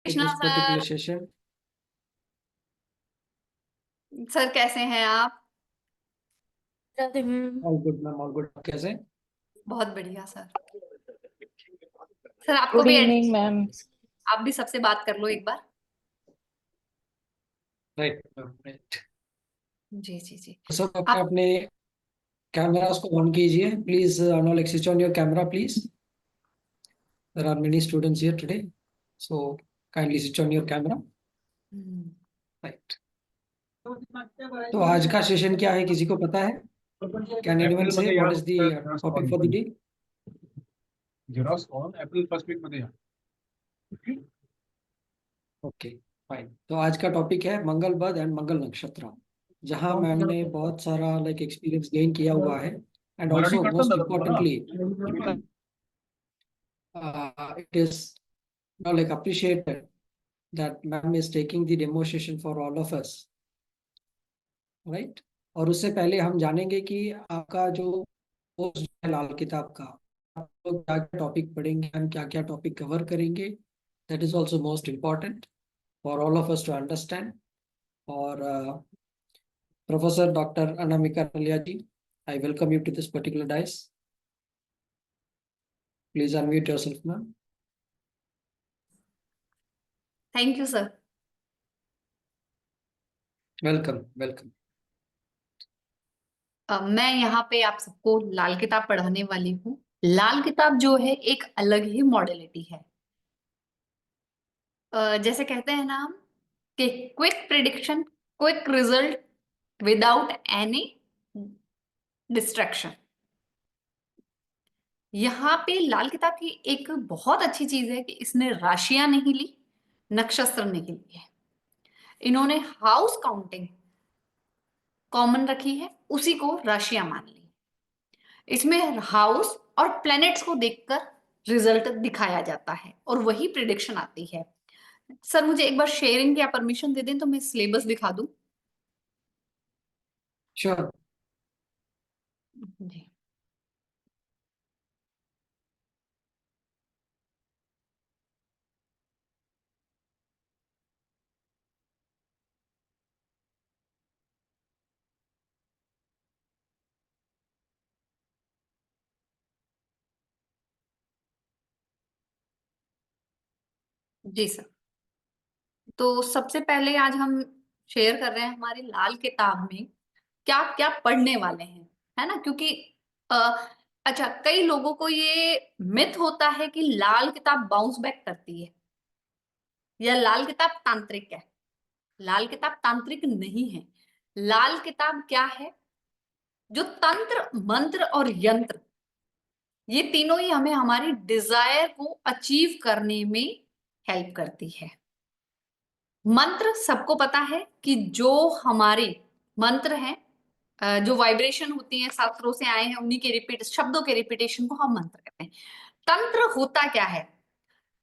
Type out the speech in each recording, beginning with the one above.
Krishna this particular sir. session. Sir कैसे हैं आप? Radhe ma'am. All good, ma'am. All good. कैसे? बहुत बढ़िया सर। सर आपको गुड भी इवनिंग मैम। आप भी सबसे बात कर लो एक बार। Right, ma'am. Right. जी जी जी। सब अपने आप अपने कैमरास को ऑन कीजिए. Please, Arnold, switch on your camera, please. There are many students here today, so kindly switch on your camera. Right. तो आज का सेशन क्या है, किसी को पता है? Can anyone say what is the topic for the day? Xerox on April first week मध्ये या. Okay, fine. तो आज का टॉपिक है मंगल बुध एंड मंगल नक्षत्र, जहां मैम ने बहुत सारा एक्सपीरियंस गेन किया हुआ है. एंड मराठी ऑल्सो करतो मोस्ट ना तुम्हाला. Importantly it is appreciated that ma'am is taking the demonstration for all of us, right? और उससे पहले हम जानेंगे कि आपका जो कोर्स है लाल किताब का, आप लोग क्या क्या टॉपिक पढ़ेंगे, हम क्या क्या टॉपिक कवर करेंगे. That is also most important for all of us to understand. Or Professor Dr. Anamika Talia ji, I welcome you to this particular dais. Please unmute yourself, ma'am. Thank you sir. Welcome, welcome. मैं यहाँ पे आप सबको लाल किताब पढ़ाने वाली हूँ। लाल किताब जो है एक अलग ही मॉडलिटी है। जैसे कहते हैं ना हम कि quick prediction, quick result without any distraction. यहाँ पे लाल किताब की एक बहुत अच्छी चीज है कि इसने राशियां नहीं ली, नक्षत्र नहीं लिए। इन्होंने हाउस काउंटिंग कॉमन रखी है, उसी को राशियां मान ली। इसमें हाउस और प्लैनेट्स को देखकर रिजल्ट दिखाया जाता है और वही प्रिडिक्शन आती है। सर मुझे एक बार शेयरिंग की आप परमिशन दे दें तो मैं सिलेबस दिखा दूं। Sure. जी। जी सर। तो सबसे पहले आज हम शेयर कर रहे हैं हमारी लाल किताब में क्या क्या पढ़ने वाले हैं, है ना? क्योंकि अ, अच्छा, कई लोगों को ये मिथ होता है कि लाल किताब बाउंस बैक करती है या लाल किताब तांत्रिक है। लाल किताब तांत्रिक नहीं है। लाल किताब क्या है? जो तंत्र मंत्र और यंत्र, ये तीनों ही हमें हमारी डिजायर को अचीव करने में हेल्प करती है। मंत्र सबको पता है कि जो हमारे मंत्र हैं, जो वाइब्रेशन होती है, शास्त्रों से आए हैं, उन्हीं के रिपीट शब्दों के रिपीटेशन को हम मंत्र कहते हैं। तंत्र होता क्या है?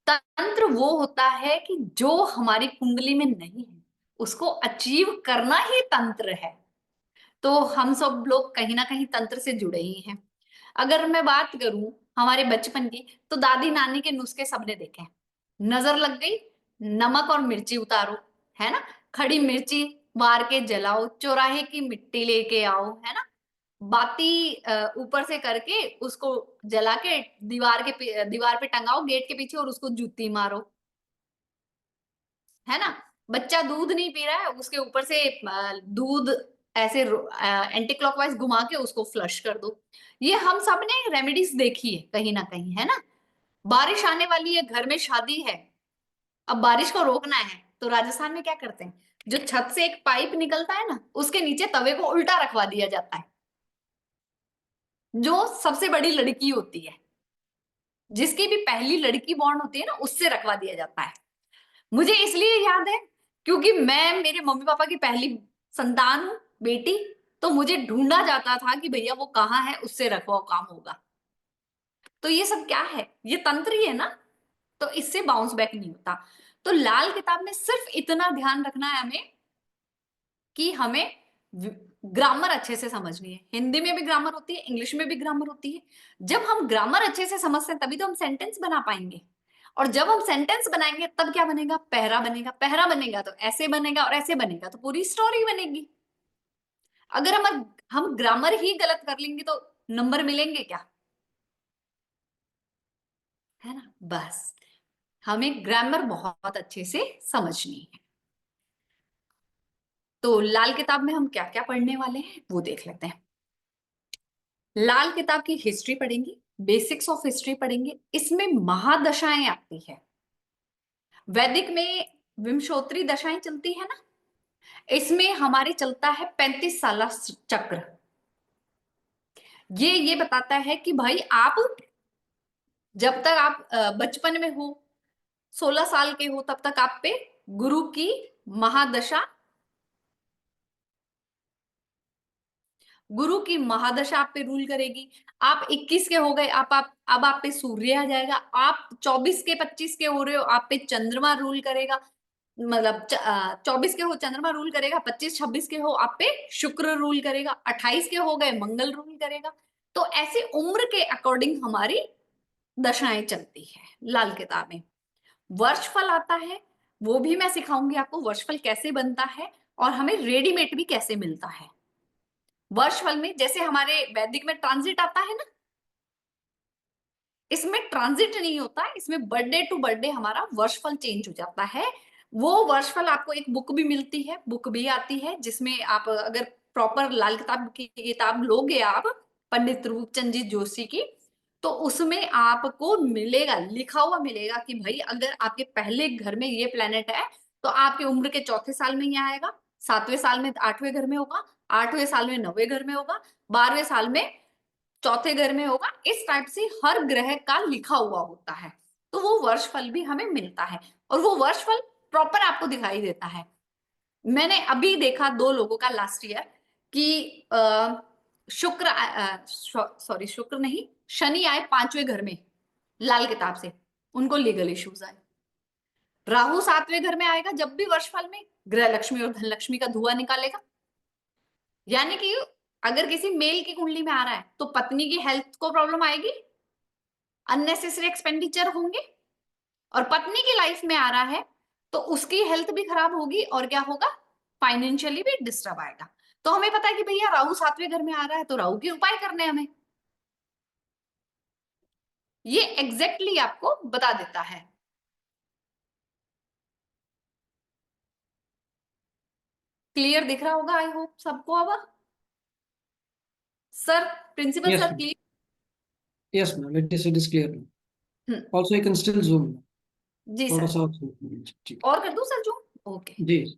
तंत्र वो होता है कि जो हमारी कुंडली में नहीं है उसको अचीव करना ही तंत्र है। तो हम सब लोग कहीं ना कहीं तंत्र से जुड़े ही हैं। अगर मैं बात करूं हमारे बचपन की, तो दादी नानी के नुस्खे सबने देखे हैं। नजर लग गई, नमक और मिर्ची उतारो, है ना? खड़ी मिर्ची मार के जलाओ, चौराहे की मिट्टी लेके आओ, है ना? बाती ऊपर से करके उसको जला के दीवार पे टंगाओ गेट के पीछे और उसको जूती मारो, है ना? बच्चा दूध नहीं पी रहा है, उसके ऊपर से दूध ऐसे एंटी क्लॉकवाइज घुमा के उसको फ्लश कर दो। ये हम सब ने रेमेडीज देखी है कहीं ना कहीं, है ना? बारिश आने वाली है, घर में शादी है, अब बारिश को रोकना है तो राजस्थान में क्या करते हैं? जो छत से एक पाइप निकलता है ना, उसके नीचे तवे को उल्टा रखवा दिया जाता है। जो सबसे बड़ी लड़की होती है, जिसकी भी पहली लड़की बॉर्न होती है ना, उससे रखवा दिया जाता है। मुझे इसलिए याद है क्योंकि मैं मेरे मम्मी पापा की पहली संतान हूँ, बेटी। तो मुझे ढूंढा जाता था कि भैया वो कहाँ है, उससे रखवाओ, काम होगा। तो ये सब क्या है? ये तंत्र ही है ना, तो इससे बाउंस बैक नहीं होता। तो लाल किताब में सिर्फ इतना ध्यान रखना है हमें कि हमें ग्रामर अच्छे से समझनी है। हिंदी में भी ग्रामर होती है, इंग्लिश में भी ग्रामर होती है। जब हम ग्रामर अच्छे से समझते हैं तभी तो हम सेंटेंस बना पाएंगे। और जब हम सेंटेंस बनाएंगे तब क्या बनेगा, पहरा बनेगा। पहरा बनेगा तो ऐसे बनेगा, और ऐसे बनेगा तो पूरी स्टोरी बनेगी। अगर हम ग्रामर ही गलत कर लेंगे तो नंबर मिलेंगे क्या, है ना। बस हमें ग्रामर बहुत अच्छे से समझनी है। तो लाल किताब में हम क्या क्या पढ़ने वाले हैं वो देख लेते हैं। लाल किताब की हिस्ट्री पढ़ेंगे, बेसिक्स ऑफ हिस्ट्री पढ़ेंगे। इसमें महादशाएं आती है। वैदिक में विंशोत्तरी दशाएं चलती है ना, इसमें हमारे चलता है 35 साला चक्र। ये बताता है कि भाई आप जब तक आप बचपन में हो, 16 साल के हो, तब तक आप पे गुरु की महादशा, गुरु की महादशा आप पे रूल करेगी। आप 21 के हो गए, अब आप पे सूर्य आ जाएगा। आप 24 के 25 के हो रहे हो, आप पे चंद्रमा रूल करेगा। मतलब 24 के हो चंद्रमा रूल करेगा, 25-26 के हो आप पे शुक्र रूल करेगा, 28 के हो गए मंगल रूल करेगा। तो ऐसे उम्र के अकॉर्डिंग हमारी दशाएं चलती है लाल किताब में। वर्षफल आता है, वो भी मैं सिखाऊंगी आपको वर्षफल कैसे बनता है और हमें रेडीमेड भी कैसे मिलता है। वर्षफल में जैसे हमारे वैदिक में ट्रांजिट आता है ना, इसमें ट्रांजिट नहीं होता, इसमें बर्थडे टू बर्थडे हमारा वर्षफल चेंज हो जाता है। वो वर्षफल आपको एक बुक भी मिलती है, बुक भी आती है, जिसमें आप अगर प्रॉपर लाल किताब की किताब लोगे आप, पंडित रूपचंद जी जोशी की, तो उसमें आपको मिलेगा, लिखा हुआ मिलेगा कि भाई अगर आपके पहले घर में ये प्लेनेट है तो आपके उम्र के चौथे साल में ये आएगा, 7वें साल में 8वें घर में होगा, 8वें साल में 9वें घर में होगा, 12वें साल में चौथे घर में होगा। इस टाइप से हर ग्रह का लिखा हुआ होता है। तो वो वर्षफल भी हमें मिलता है, और वो वर्षफल प्रॉपर आपको दिखाई देता है। मैंने अभी देखा 2 लोगों का लास्ट ईयर कि शुक्र, सॉरी शुक्र नहीं, शनि आए 5वें घर में लाल किताब से, उनको लीगल इश्यूज आए। राहु 7वें घर में आएगा जब भी वर्षफल में, गृह लक्ष्मी और धन लक्ष्मी का धुआं निकालेगा। यानी कि अगर किसी मेल की कुंडली में आ रहा है तो पत्नी की हेल्थ को प्रॉब्लम आएगी, अननेसेसरी एक्सपेंडिचर होंगे, और पत्नी की लाइफ में आ रहा है तो उसकी हेल्थ भी खराब होगी, और क्या होगा, फाइनेंशियली भी डिस्टर्ब आएगा। तो हमें पता है कि भैया राहु 7वें घर में आ रहा है तो राहु के उपाय करने हैं हमें। ये एग्जैक्टली आपको बता देता है। क्लियर दिख रहा होगा आई होप सबको अब। Sir, principal Yes, sir ma'am. Clear? Yes, ma'am. It is clear. Hmm, Also, you can still zoom. जी थोड़ा सर। सा zoom. ठीक और कर दूं सर जो? ओके, है। जी,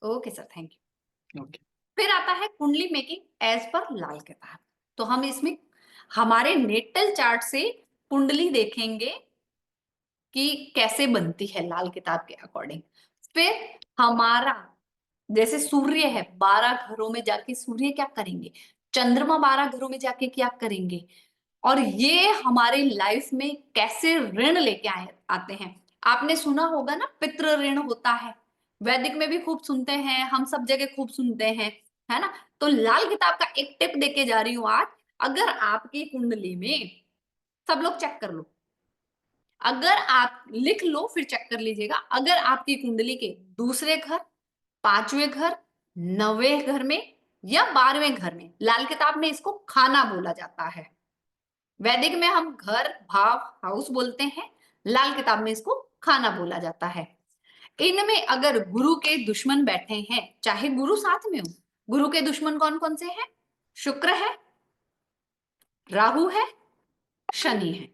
okay sir, thank you. Okay. फिर आता है कुंडली मेकिंग एज पर लाल किताब। तो हम इसमें हमारे नेटल चार्ट से कुंडली देखेंगे कि कैसे बनती है लाल किताब के अकॉर्डिंग। फिर हमारा जैसे सूर्य है, 12 घरों में जाके सूर्य क्या करेंगे, चंद्रमा 12 घरों में जाके क्या करेंगे, और ये हमारे लाइफ में कैसे ऋण लेके आए आते हैं। आपने सुना होगा ना, पितृ ऋण होता है, वैदिक में भी खूब सुनते हैं, हम सब जगह खूब सुनते हैं, है ना। तो लाल किताब का एक टिप देके जा रही हूं आज। अगर आपकी कुंडली में, सब लोग चेक कर लो, अगर आप लिख लो फिर चेक कर लीजिएगा, अगर आपकी कुंडली के दूसरे घर, 5वें घर, 9वें घर में या 12वें घर में, लाल किताब में इसको खाना बोला जाता है। वैदिक में हम घर, भाव, हाउस बोलते हैं, लाल किताब में इसको खाना बोला जाता है। इनमें अगर गुरु के दुश्मन बैठे हैं, चाहे गुरु साथ में हो, गुरु के दुश्मन कौन कौन से हैं, शुक्र है, राहु है, शनि है।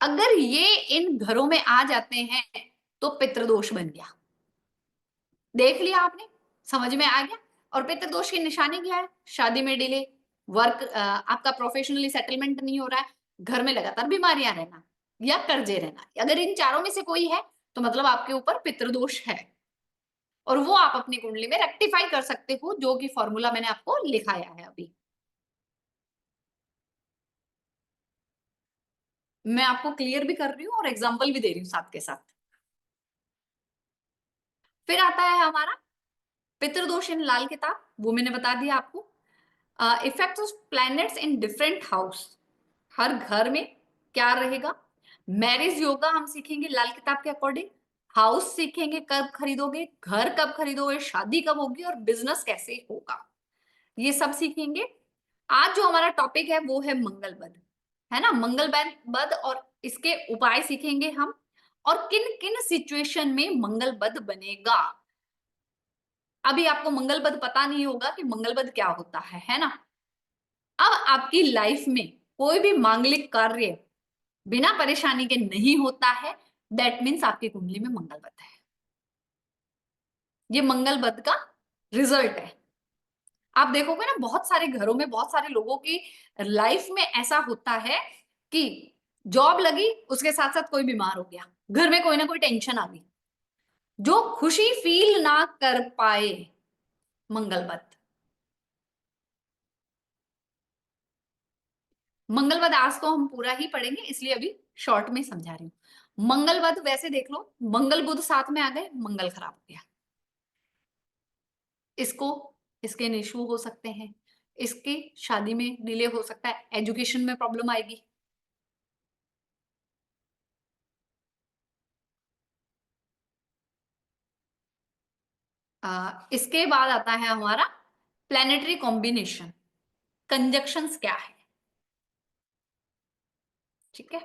अगर ये इन घरों में आ जाते हैं तो पितृदोष बन गया। देख लिया आपने, समझ में आ गया। और पितृदोष की निशानी क्या है, शादी में डिले, वर्क आपका प्रोफेशनली सेटलमेंट नहीं हो रहा है, घर में लगातार बीमारियां रहना या कर्जे रहना, अगर इन चारों में से कोई है तो मतलब आपके ऊपर पितृदोष है, और वो आप अपनी कुंडली में रेक्टिफाई कर सकते हो, जो कि फॉर्मूला मैंने आपको लिखाया है अभी। मैं आपको क्लियर भी कर रही हूँ और एग्जाम्पल भी दे रही हूँ साथ के साथ। फिर आता है हमारा पितृदोष इन लाल किताब, वो मैंने बता दिया आपको। Effects of planets in different house, हर घर में क्या रहेगा, मैरिज योगा हम सीखेंगे लाल किताब के अकॉर्डिंग, हाउस सीखेंगे कब खरीदोगे, घर कब खरीदोगे, शादी कब होगी और बिजनेस कैसे होगा, ये सब सीखेंगे। आज जो हमारा टॉपिक है वो है मंगल बद, है ना, मंगल बद, और इसके उपाय सीखेंगे हम, और किन किन सिचुएशन में मंगल बद बनेगा। अभी आपको मंगल बद पता नहीं होगा कि मंगल बद क्या होता है ना। अब आपकी लाइफ में कोई भी मांगलिक कार्य बिना परेशानी के नहीं होता है, दैट मीन्स आपकी कुंडली में मंगल बद है। ये मंगल बद का रिजल्ट है। आप देखोगे ना बहुत सारे घरों में, बहुत सारे लोगों की लाइफ में ऐसा होता है कि जॉब लगी, उसके साथ साथ कोई बीमार हो गया, घर में कोई ना कोई टेंशन आ गई, जो खुशी फील ना कर पाए, मंगलबद। मंगलबद आज तो हम पूरा ही पढ़ेंगे, इसलिए अभी शॉर्ट में समझा रही हूं। मंगलबद वैसे देख लो, मंगल बुध साथ में आ गए, मंगल खराब हो गया, इसको इसके इशू हो सकते हैं, इसकी शादी में डिले हो सकता है, एजुकेशन में प्रॉब्लम आएगी। इसके बाद आता है हमारा प्लैनेटरी कॉम्बिनेशन, कंजक्शंस क्या है, ठीक है।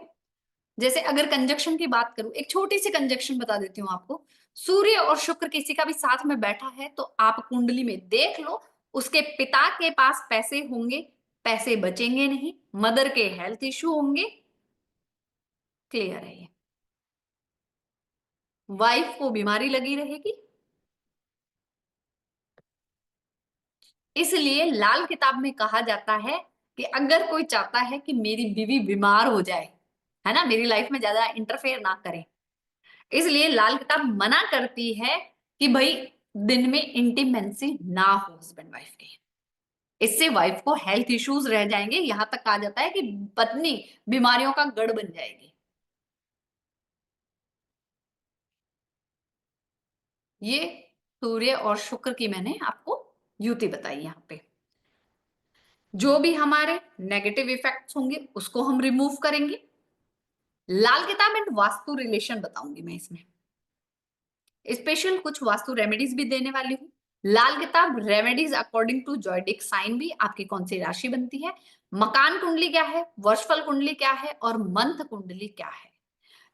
जैसे अगर कंजक्शन की बात करूं, एक छोटी सी कंजक्शन बता देती हूँ आपको। सूर्य और शुक्र किसी का भी साथ में बैठा है तो आप कुंडली में देख लो, उसके पिता के पास पैसे होंगे, पैसे बचेंगे नहीं, मदर के हेल्थ इश्यू होंगे, क्लियर है ये। वाइफ को बीमारी लगी रहेगी। इसलिए लाल किताब में कहा जाता है कि अगर कोई चाहता है कि मेरी बीवी बीमार हो जाए, है ना, मेरी लाइफ में ज्यादा इंटरफेयर ना करे, इसलिए लाल किताब मना करती है कि भाई दिन में इंटीमेंसी ना हो हस्बैंड वाइफ के, इससे वाइफ को हेल्थ इश्यूज रह जाएंगे, यहां तक कहा जाता है कि पत्नी बीमारियों का गढ़ बन जाएगी। ये सूर्य और शुक्र की मैंने आपको युति बताई यहाँ पे। जो भी हमारे नेगेटिव इफेक्ट्स होंगे उसको हम रिमूव करेंगे। लाल किताब एंड वास्तु रिलेशन बताऊंगी मैं इसमें, स्पेशल कुछ वास्तु रेमेडीज भी देने वाली हूँ। लाल किताब रेमेडीज अकॉर्डिंग टू जॉइडिक साइन भी, आपकी कौन सी राशि बनती है, मकान कुंडली क्या है, वर्षफल कुंडली क्या है, और मंथ कुंडली क्या है,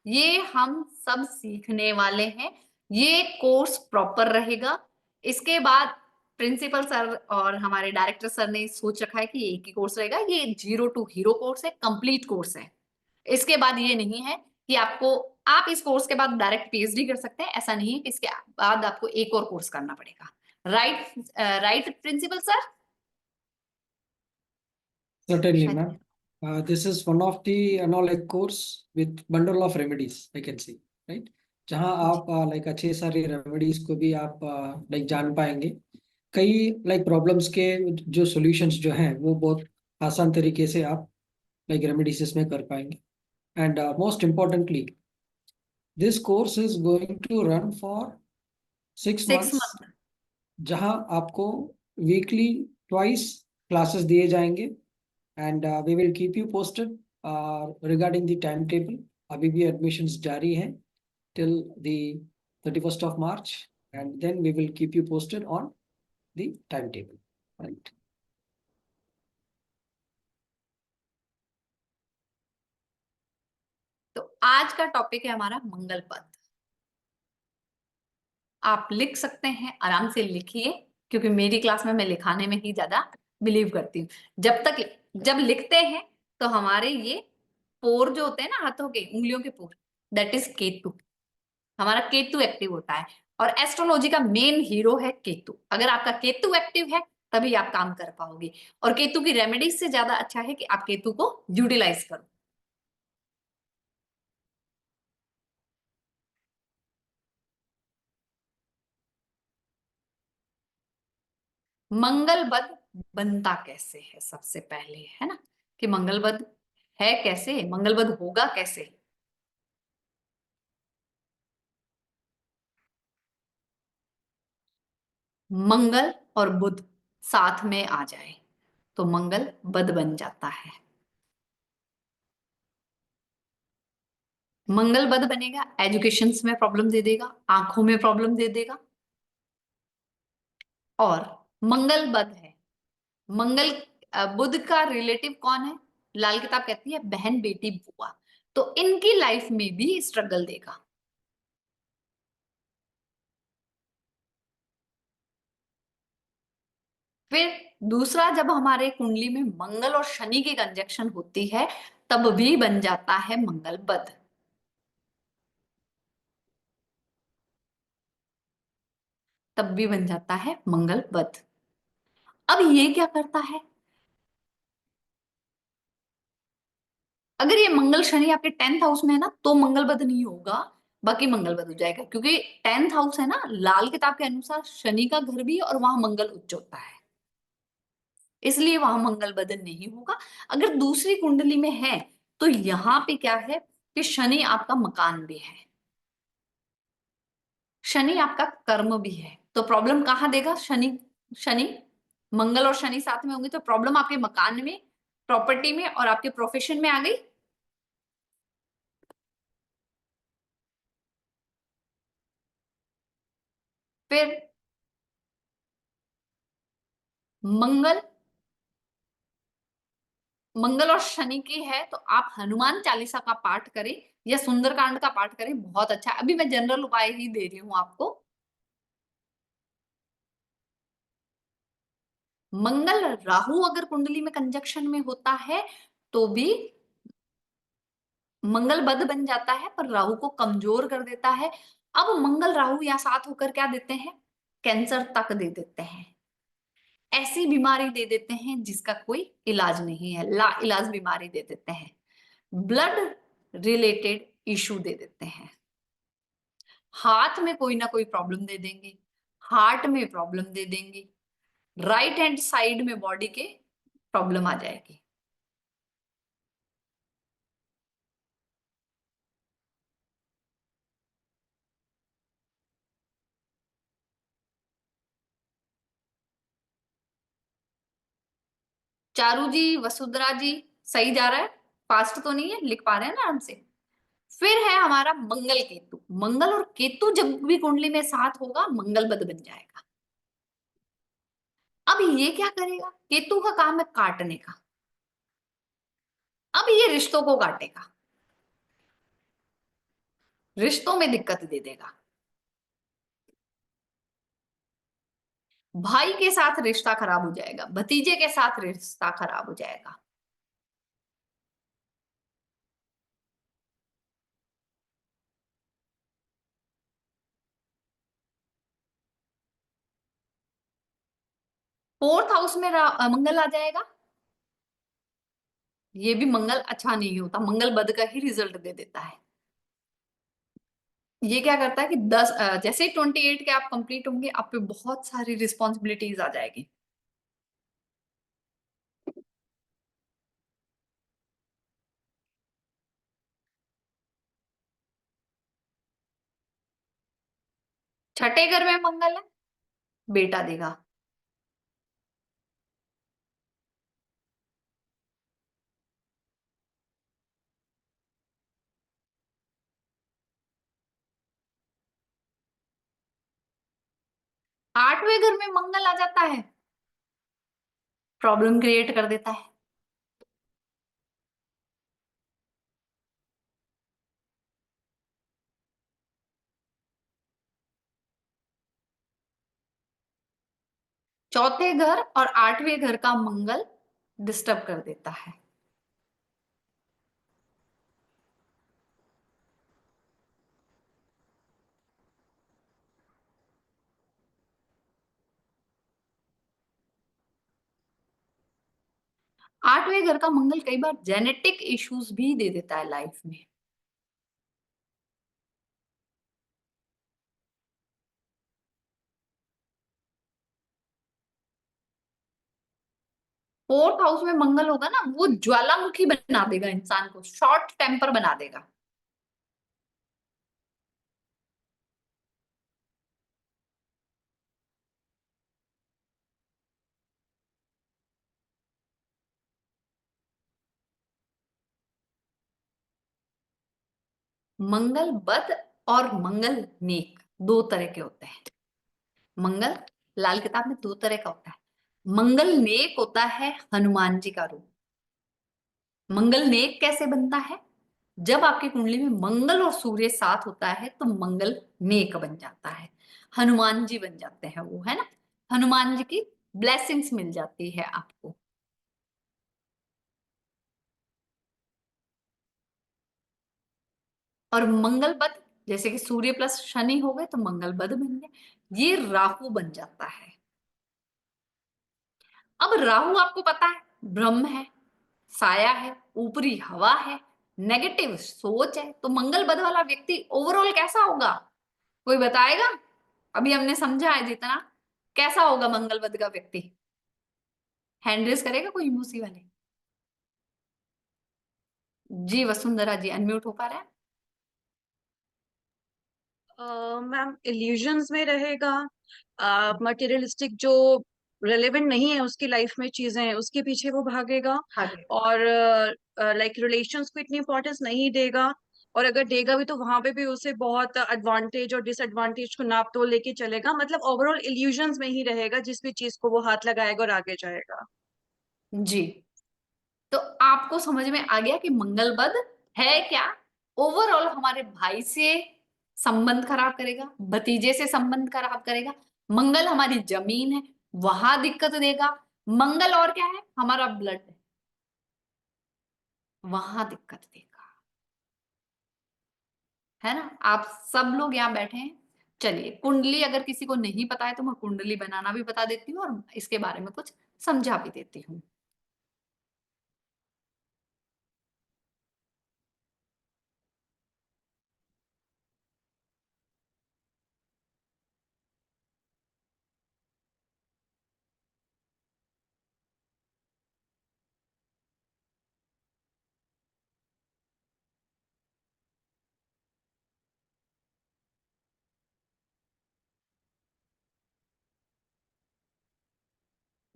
ये हम सब सीखने वाले हैं। ये कोर्स प्रॉपर रहेगा। इसके बाद प्रिंसिपल सर और हमारे डायरेक्टर सर ने सोच रखा है कि एक ही कोर्स रहेगा, ये 0 to हीरो कोर्स है, कंप्लीट कोर्स है। इसके बाद ये नहीं है कि आपको, आप इस कोर्स के बाद डायरेक्ट पीएचडी कर सकते हैं, ऐसा नहीं है कि इसके बाद आपको एक और कोर्स करना पड़ेगा। Right, right principal sir. Certainly, ma'am. This is one of the like course with bundle of remedies, I can see, right? जहाँ आप like अच्छे सारे remedies को भी आप like जान पाएंगे। कई like problems के जो solutions जो हैं वो बहुत आसान तरीके से आप like remedies इसमें कर पाएंगे। And most importantly, this course is going to run for 6 6 months, month. जहाँ आपको weekly twice classes दिए जाएंगे। And we will keep you posted regarding the time table. अभी भी एडमिशन्स जारी हैं till the 31st of March, and then we will keep you posted on the timetable, right? तो आज का टॉपिक है हमारा मंगल पद। आप लिख सकते हैं, आराम से लिखिए, क्योंकि मेरी क्लास में मैं लिखाने में ही ज्यादा बिलीव करती हूँ। जब लिखते हैं तो हमारे ये पोर जो होते हैं ना, हाथों के उंगलियों के पोर, दैट इज केतु, हमारा केतु एक्टिव होता है। और एस्ट्रोलॉजी का मेन हीरो है केतु। अगर आपका केतु एक्टिव है तभी आप काम कर पाओगे, और केतु की रेमेडीज से ज्यादा अच्छा है कि आप केतु को यूटिलाइज करो। मंगल बद बनता कैसे है, सबसे पहले, है ना, कि मंगल बद है कैसे, मंगल बद होगा कैसे। मंगल और बुध साथ में आ जाए तो मंगल बद बन जाता है। मंगल बद बनेगा, एजुकेशन में प्रॉब्लम दे देगा, आंखों में प्रॉब्लम दे देगा। और मंगल बद है, मंगल बुध का रिलेटिव कौन है? लाल किताब कहती है बहन, बेटी, बुआ। तो इनकी लाइफ में भी स्ट्रगल देगा। फिर दूसरा, जब हमारे कुंडली में मंगल और शनि की कंजक्शन होती है तब भी बन जाता है मंगल बद। तब भी बन जाता है मंगल बद। अब ये क्या करता है? अगर ये मंगल शनि आपके 10th हाउस में है ना तो मंगल बद नहीं होगा, बाकी मंगल बद हो जाएगा, क्योंकि 10th हाउस है ना, लाल किताब के अनुसार शनि का घर भी है और वहां मंगल उच्च होता है, इसलिए वहां मंगल बद नहीं होगा। अगर दूसरी कुंडली में है तो यहाँ पे क्या है कि शनि आपका मकान भी है, शनि आपका कर्म भी है। तो प्रॉब्लम कहाँ देगा? शनि, शनि, मंगल और शनि साथ में होंगे तो प्रॉब्लम आपके मकान में, प्रॉपर्टी में और आपके प्रोफेशन में आ गई। फिर मंगल, मंगल और शनि की है तो आप हनुमान चालीसा का पाठ करें या सुंदरकांड का पाठ करें, बहुत अच्छा है। अभी मैं जनरल उपाय ही दे रही हूं आपको। मंगल राहु अगर कुंडली में कंजक्शन में होता है तो भी मंगल बद बन जाता है, पर राहु को कमजोर कर देता है। अब मंगल राहु या साथ होकर क्या देते हैं? कैंसर तक दे देते हैं, ऐसी बीमारी दे देते हैं जिसका कोई इलाज नहीं है, ला इलाज बीमारी दे देते हैं, ब्लड रिलेटेड इशू दे देते हैं, हाथ में कोई ना कोई प्रॉब्लम दे देंगे, हार्ट में प्रॉब्लम दे देंगे, राइट हैंड साइड में बॉडी के प्रॉब्लम आ जाएगी। चारू जी, वसुंधरा जी, सही जा रहा है? फास्ट तो नहीं है? लिख पा रहे हैं ना आराम से? फिर है हमारा मंगल केतु। मंगल और केतु जब भी कुंडली में साथ होगा मंगल बद बन जाएगा। अब ये क्या करेगा? केतु का काम है काटने का, अब ये रिश्तों को काटेगा, रिश्तों में दिक्कत दे देगा, भाई के साथ रिश्ता खराब हो जाएगा, भतीजे के साथ रिश्ता खराब हो जाएगा। फोर्थ हाउस में मंगल आ जाएगा, ये भी मंगल अच्छा नहीं होता, मंगल बद का ही रिजल्ट दे देता है। ये क्या करता है कि 10 जैसे ही 28 के आप कंप्लीट होंगे आप पे बहुत सारी रिस्पॉन्सिबिलिटीज आ जाएगी। छठे घर में मंगल है, बेटा देगा। 8वें घर में मंगल आ जाता है, प्रॉब्लम क्रिएट कर देता है। चौथे घर और 8वें घर का मंगल डिस्टर्ब कर देता है। आठवें घर का मंगल कई बार जेनेटिक इश्यूज भी दे देता है लाइफ में। फोर्थ हाउस में मंगल होगा ना, वो ज्वालामुखी बना देगा, इंसान को शॉर्ट टेम्पर बना देगा। मंगल बद और मंगल नेक दो तरह के होते हैं। मंगल लाल किताब में दो तरह का होता है। मंगल नेक होता है हनुमान जी का रूप। मंगल नेक कैसे बनता है? जब आपकी कुंडली में मंगल और सूर्य साथ होता है तो मंगल नेक बन जाता है, हनुमान जी बन जाते हैं वो, है ना। हनुमान जी की ब्लेसिंग्स मिल जाती है आपको। और मंगल बद, जैसे कि सूर्य प्लस शनि हो गए तो मंगल बद बन गए, ये राहु बन जाता है। अब राहु आपको पता है ब्रह्म है, साया है, ऊपरी हवा है, नेगेटिव सोच है। तो मंगल बद वाला व्यक्ति ओवरऑल कैसा होगा, कोई बताएगा? अभी हमने समझा है जितना, कैसा होगा मंगल बद का व्यक्ति? हैंड रेस करेगा कोई मूसी वाले? जी वसुंधरा जी अनम्यूट हो पा रहा है? मैम इल्यूजन्स में रहेगा, मटेरियलिस्टिक जो रिलेवेंट नहीं है उसकी लाइफ में चीजें हैं उसके पीछे वो भागेगा, आगे। और लाइक रिलेशंस को इतनी इंपॉर्टेंस नहीं देगा, और अगर देगा भी तो वहां पे भी उसे बहुत एडवांटेज और डिसएडवांटेज को नाप तोल लेके चलेगा, मतलब ओवरऑल इल्यूजन्स में ही रहेगा जिस भी चीज को वो हाथ लगाएगा और आगे जाएगा। जी, तो आपको समझ में आ गया कि मंगल बद है क्या? ओवरऑल हमारे भाई से संबंध खराब करेगा, भतीजे से संबंध खराब करेगा। मंगल हमारी जमीन है, वहां दिक्कत देगा। मंगल और क्या है, हमारा ब्लड, वहां दिक्कत देगा, है ना। आप सब लोग यहाँ बैठे हैं। चलिए, कुंडली अगर किसी को नहीं पता है तो मैं कुंडली बनाना भी बता देती हूँ और इसके बारे में कुछ समझा भी देती हूँ।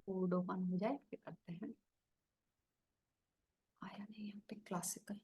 कोड ओपन हो जाए फिर करते हैं। आया नहीं यहाँ पे क्लासिकल।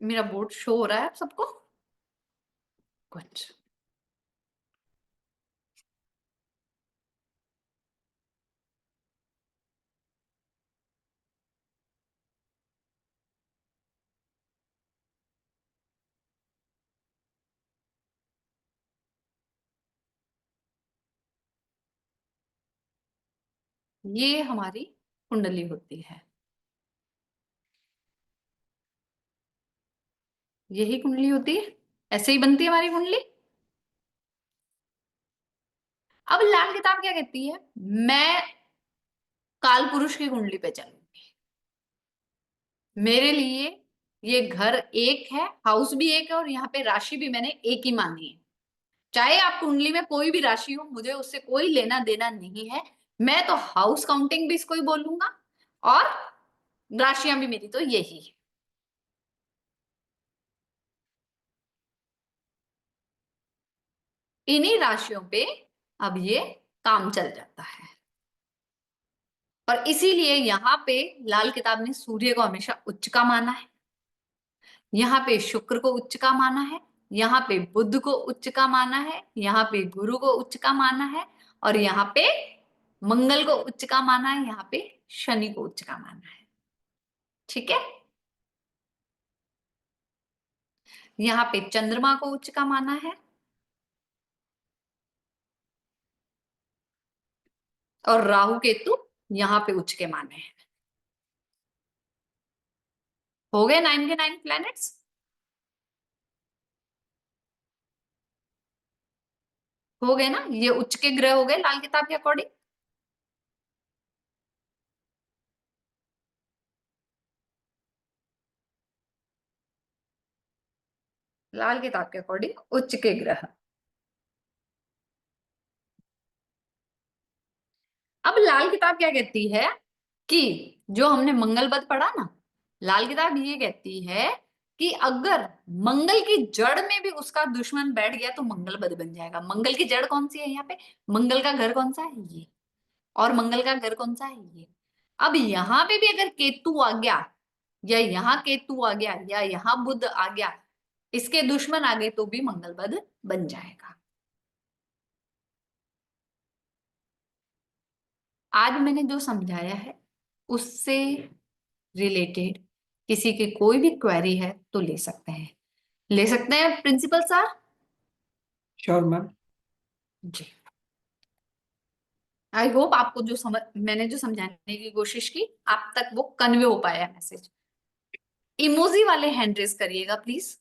मेरा बोर्ड शो हो रहा है आप सबको? कुछ ये हमारी कुंडली होती है, यही कुंडली होती है, ऐसे ही बनती है हमारी कुंडली। अब लाल किताब क्या कहती है, मैं काल पुरुष की कुंडली पे चलूंगी। मेरे लिए ये घर एक है, हाउस भी एक है, और यहाँ पे राशि भी मैंने एक ही मानी है। चाहे आप कुंडली में कोई भी राशि हो, मुझे उससे कोई लेना देना नहीं है। मैं तो हाउस काउंटिंग भी इसको ही बोलूंगा, और राशियां भी मेरी तो यही है। इन्हीं राशियों पे अब ये काम चल जाता है। और इसीलिए यहाँ पे लाल किताब ने सूर्य को हमेशा उच्च का माना है, यहाँ पे शुक्र को उच्च का माना है, यहाँ पे बुध को उच्च का माना है, यहाँ पे गुरु को उच्च का माना है, और यहाँ पे मंगल को उच्च का माना है, यहाँ पे शनि को उच्च का माना है। ठीक है, यहाँ पे चंद्रमा को उच्च का माना है, और राहु केतु यहाँ पे उच्च के माने हैं। हो गए 9 के 9 प्लैनेट्स। हो गए ना, ये उच्च के ग्रह हो गए लाल किताब के अकॉर्डिंग। लाल किताब के अकॉर्डिंग उच्च के ग्रह। अब लाल किताब क्या कहती है कि जो हमने मंगल बद पढ़ा ना, लाल किताब ये कहती है कि अगर मंगल की जड़ में भी उसका दुश्मन बैठ गया तो मंगल बद बन जाएगा। मंगल की जड़ कौन सी है यहाँ पे? मंगल का घर कौन सा है? ये। और मंगल का घर कौन सा है? ये। अब यहाँ पे भी अगर केतु आ गया, या यहाँ केतु आ गया, या यहाँ बुध आ गया, इसके दुश्मन आ गए तो भी मंगल बद बन जाएगा। आज मैंने जो समझाया है उससे रिलेटेड किसी की कोई भी क्वेरी है तो ले सकते हैं, ले सकते हैं प्रिंसिपल सर? Sure ma'am. जी। आई होप आपको जो मैंने जो समझाने की कोशिश की आप तक वो कन्वे हो पाया मैसेज। इमोजी वाले हैंड रेज करिएगा प्लीज,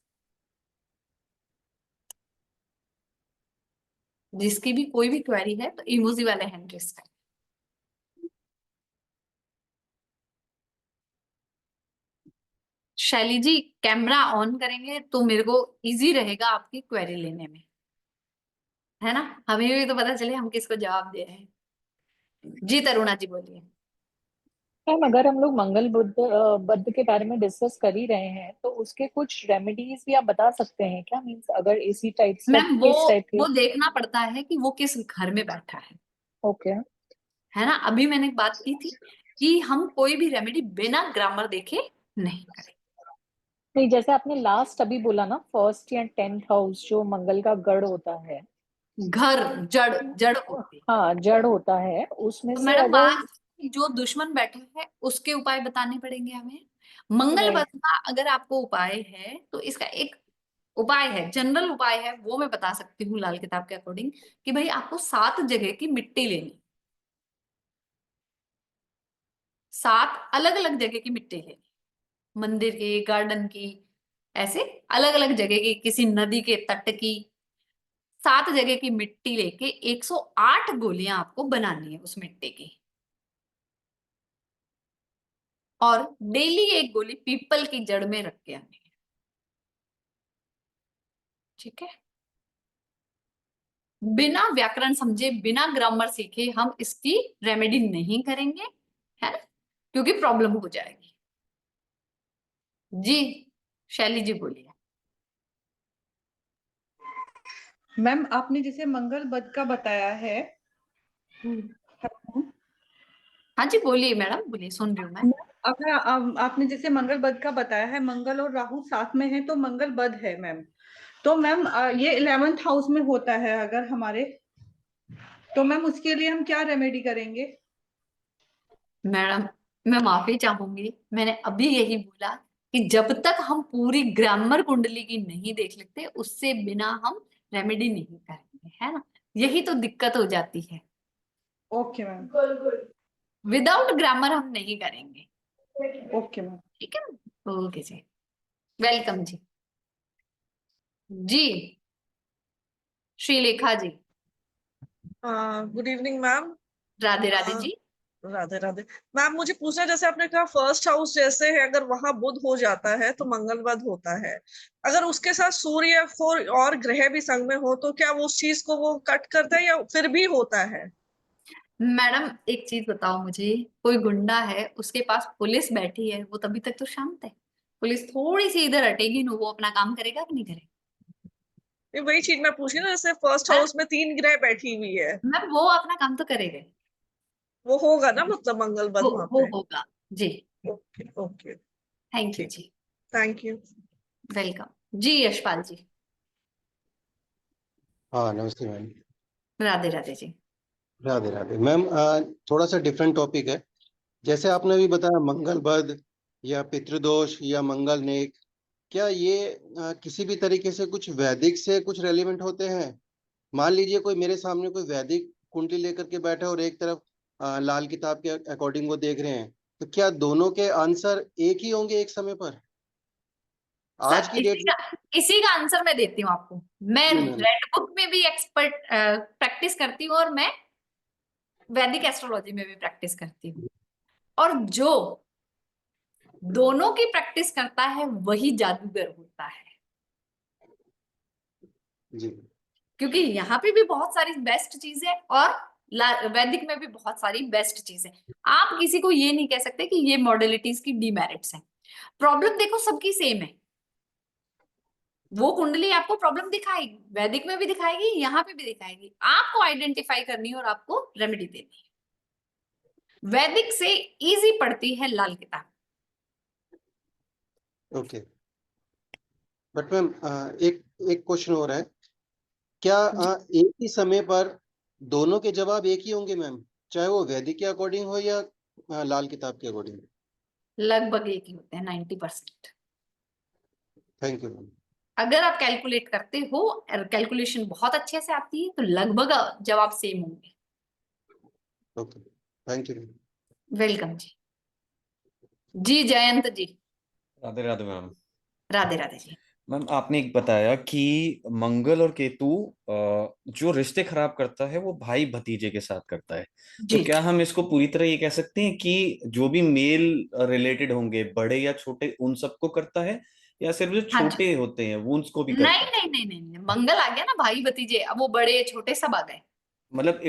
जिसकी भी कोई भी क्वेरी है तो इमोजी वाले हैंड रेज करें। शैली जी कैमरा ऑन करेंगे तो मेरे को इजी रहेगा आपकी क्वेरी लेने में, है ना? हमें भी तो पता चले हम किसको जवाब दे रहे हैं। जी तरुणा जी बोलिए। मैम अगर हम लोग मंगल बुध बुध के बारे में डिस्कस कर ही रहे हैं तो उसके कुछ रेमेडीज भी आप बता सकते हैं क्या? मीन्स अगर इसी टाइप से मैम वो किस टाइप के? वो देखना पड़ता है कि वो किस घर में बैठा ओके। है ना? अभी मैंने एक बात की थी कि हम कोई भी रेमेडी बिना ग्रामर देखे नहीं करें। नहीं, जैसे आपने लास्ट अभी बोला ना, फर्स्ट या 10th हाउस जो मंगल का गढ़ होता है, घर जड़ जड़ होती है। हाँ जड़ होता है, उसमें तो से मैडम अगर जो दुश्मन बैठा है उसके उपाय बताने पड़ेंगे हमें। मंगल राइट, बद का अगर आपको उपाय है तो इसका एक उपाय है, जनरल उपाय है, वो मैं बता सकती हूँ लाल किताब के अकॉर्डिंग कि भाई आपको 7 जगह की मिट्टी लेनी, 7 अलग अलग जगह की मिट्टी लेनी, मंदिर की, गार्डन की, ऐसे अलग अलग जगह की, किसी नदी के तट की, 7 जगह की मिट्टी लेके 108 गोलियां आपको बनानी है उस मिट्टी की। और डेली एक गोली पीपल की जड़ में रख के आनी है। ठीक है? बिना व्याकरण समझे, बिना ग्रामर सीखे हम इसकी रेमेडी नहीं करेंगे, है ना? क्योंकि प्रॉब्लम हो जाएगी। जी शैली जी बोलिए। मैम आपने जैसे मंगल बद का बताया है, हाँ जी बोलिए मैडम, बोलिए, सुन रही हूँ मैं। अगर आपने जैसे मंगल बद का बताया है, मंगल और राहु साथ में है तो मंगल बद है मैम। तो मैम ये 11th हाउस में होता है अगर हमारे, तो मैम उसके लिए हम क्या रेमेडी करेंगे? मैडम मैं माफी चाहूंगी, मैंने अभी यही बोला कि जब तक हम पूरी ग्रामर कुंडली की नहीं देख लेते उससे बिना हम रेमेडी नहीं करेंगे, है ना? यही तो दिक्कत हो जाती है। Okay ma'am. विदाउट ग्रामर हम नहीं करेंगे। Okay ma'am. ठीक है? ओके जी, वेलकम जी। जी Shrilekha ji. Good evening ma'am. Radhe Radhe जी। राधे राधे। मैम मुझे पूछना है, जैसे आपने कहा फर्स्ट हाउस जैसे है, अगर वहां बुध हो जाता है तो मंगलवाद होता है, अगर उसके साथ सूर्य या और ग्रह भी संग में हो तो क्या वो उस चीज को वो कट करता है या फिर भी होता है? मैडम एक चीज बताओ मुझे, कोई गुंडा है उसके पास पुलिस बैठी है, वो तभी तक तो शांत है। पुलिस थोड़ी सी इधर हटेगी ना, वो अपना काम करेगा कि नहीं करेगा? ये वही चीज मैं पूछ रही हूँ ना, जैसे फर्स्ट हाँ? हाउस में 3 ग्रह बैठी हुई है, मैम वो अपना काम तो करेगा ही। वो होगा ना मतलब मंगलवाद वहां वो पे? होगा जी। Okay okay. थैंक यू ठीक। जी। Thank you. वेलकम जी। यशपाल जी। हाँ नमस्ते मैम। राधे राधे जी। राधे राधे मैम। थोड़ा सा डिफरेंट टॉपिक है। जैसे आपने अभी बताया मंगल बद या पितृदोष या मंगल नेक, क्या ये किसी भी तरीके से कुछ वैदिक से कुछ रेलिवेंट होते हैं? मान लीजिए कोई मेरे सामने कोई वैदिक कुंडली लेकर के बैठा है और एक तरफ लाल किताब के अकॉर्डिंग वो देख रहे हैं, तो क्या दोनों के आंसर एक ही होंगे एक समय पर? आज सर की डेट में इसी का आंसर मैं देती हूँ आपको। मैं जी मैम। रेड बुक में भी एक्सपर्ट प्रैक्टिस करती हूँ और मैं वैदिक एस्ट्रोलॉजी में भी प्रैक्टिस करती हूँ। और जो दोनों की प्रैक्टिस करता है वही जादूगर होता है। जी क्योंकि यहाँ पे भी बहुत सारी बेस्ट चीज है और वैदिक में भी बहुत सारी बेस्ट चीज है। आप किसी को ये नहीं कह सकते कि ये मॉडलिटीज की डीमेरिट्स हैं। प्रॉब्लम देखो सबकी सेम है। वो कुंडली आपको प्रॉब्लम दिखाएगी, वैदिक में भी दिखाएगी, यहाँ पे भी दिखाएगी। आपको आइडेंटिफाई करनी है और आपको रेमेडी देनी है। वैदिक से इजी पड़ती है लाल किताब। ओके। बट मैम एक एक क्वेश्चन और है, क्या एक ही समय पर दोनों के जवाब एक ही होंगे मैम, चाहे वो वैदिक के अकॉर्डिंग हो या लाल किताब के अकॉर्डिंग? लगभग एक ही होते हैं 90%। Thank you ma'am. अगर आप कैलकुलेट करते हो और कैलकुलेशन बहुत अच्छे से आती है तो लगभग जवाब सेम होंगे। Okay, thank you. वेलकम जी। जी जयंत जी। राधे राधे मैम। राधे राधे जी। मैम आपने एक बताया कि मंगल और केतु जो रिश्ते खराब करता है वो भाई भतीजे के साथ करता है। तो जी क्या हम इसको पूरी तरह ये कह सकते हैं कि जो भी मेल रिलेटेड होंगे बड़े या छोटे उन सबको करता है, या सिर्फ जो हाँ जी। छोटे होते हैं वो उसको भी नहीं करता है? नहीं नहीं नहीं नहीं, मंगल आ गया ना, भाई भतीजे, अब वो बड़े छोटे सब आ गए। मतलब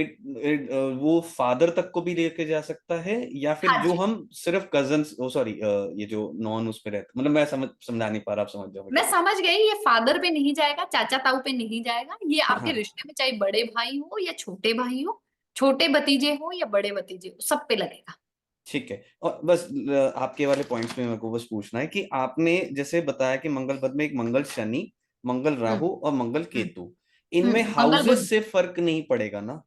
वो फादर तक को भी लेके जा सकता है, या फिर हाँ जो जी। हम सिर्फ कजन्स, ओ सॉरी, ये जो नॉन उस पे रहते, मतलब मैं समझा नहीं पा रहा, आप समझ जाओ मैं क्या समझ गई, ये फादर पे नहीं जाएगा, चाचा ताऊ पे नहीं जाएगा, ये बोल- आपके हाँ रिश्ते में चाहे बड़े भाई हो या छोटे भाई हो, छोटे भतीजे हो या बड़े भतीजे हो, सब पे लगेगा। ठीक है। और बस आपके वाले पॉइंट्स में मेरे को बस पूछना है कि आपने जैसे बताया कि मंगल पद में एक मंगल शनि, मंगल हम्म राहु और मंगल केतु, इनमें मंगल बुध। हाउसेस से फर्क नहीं पड़ेगा ना?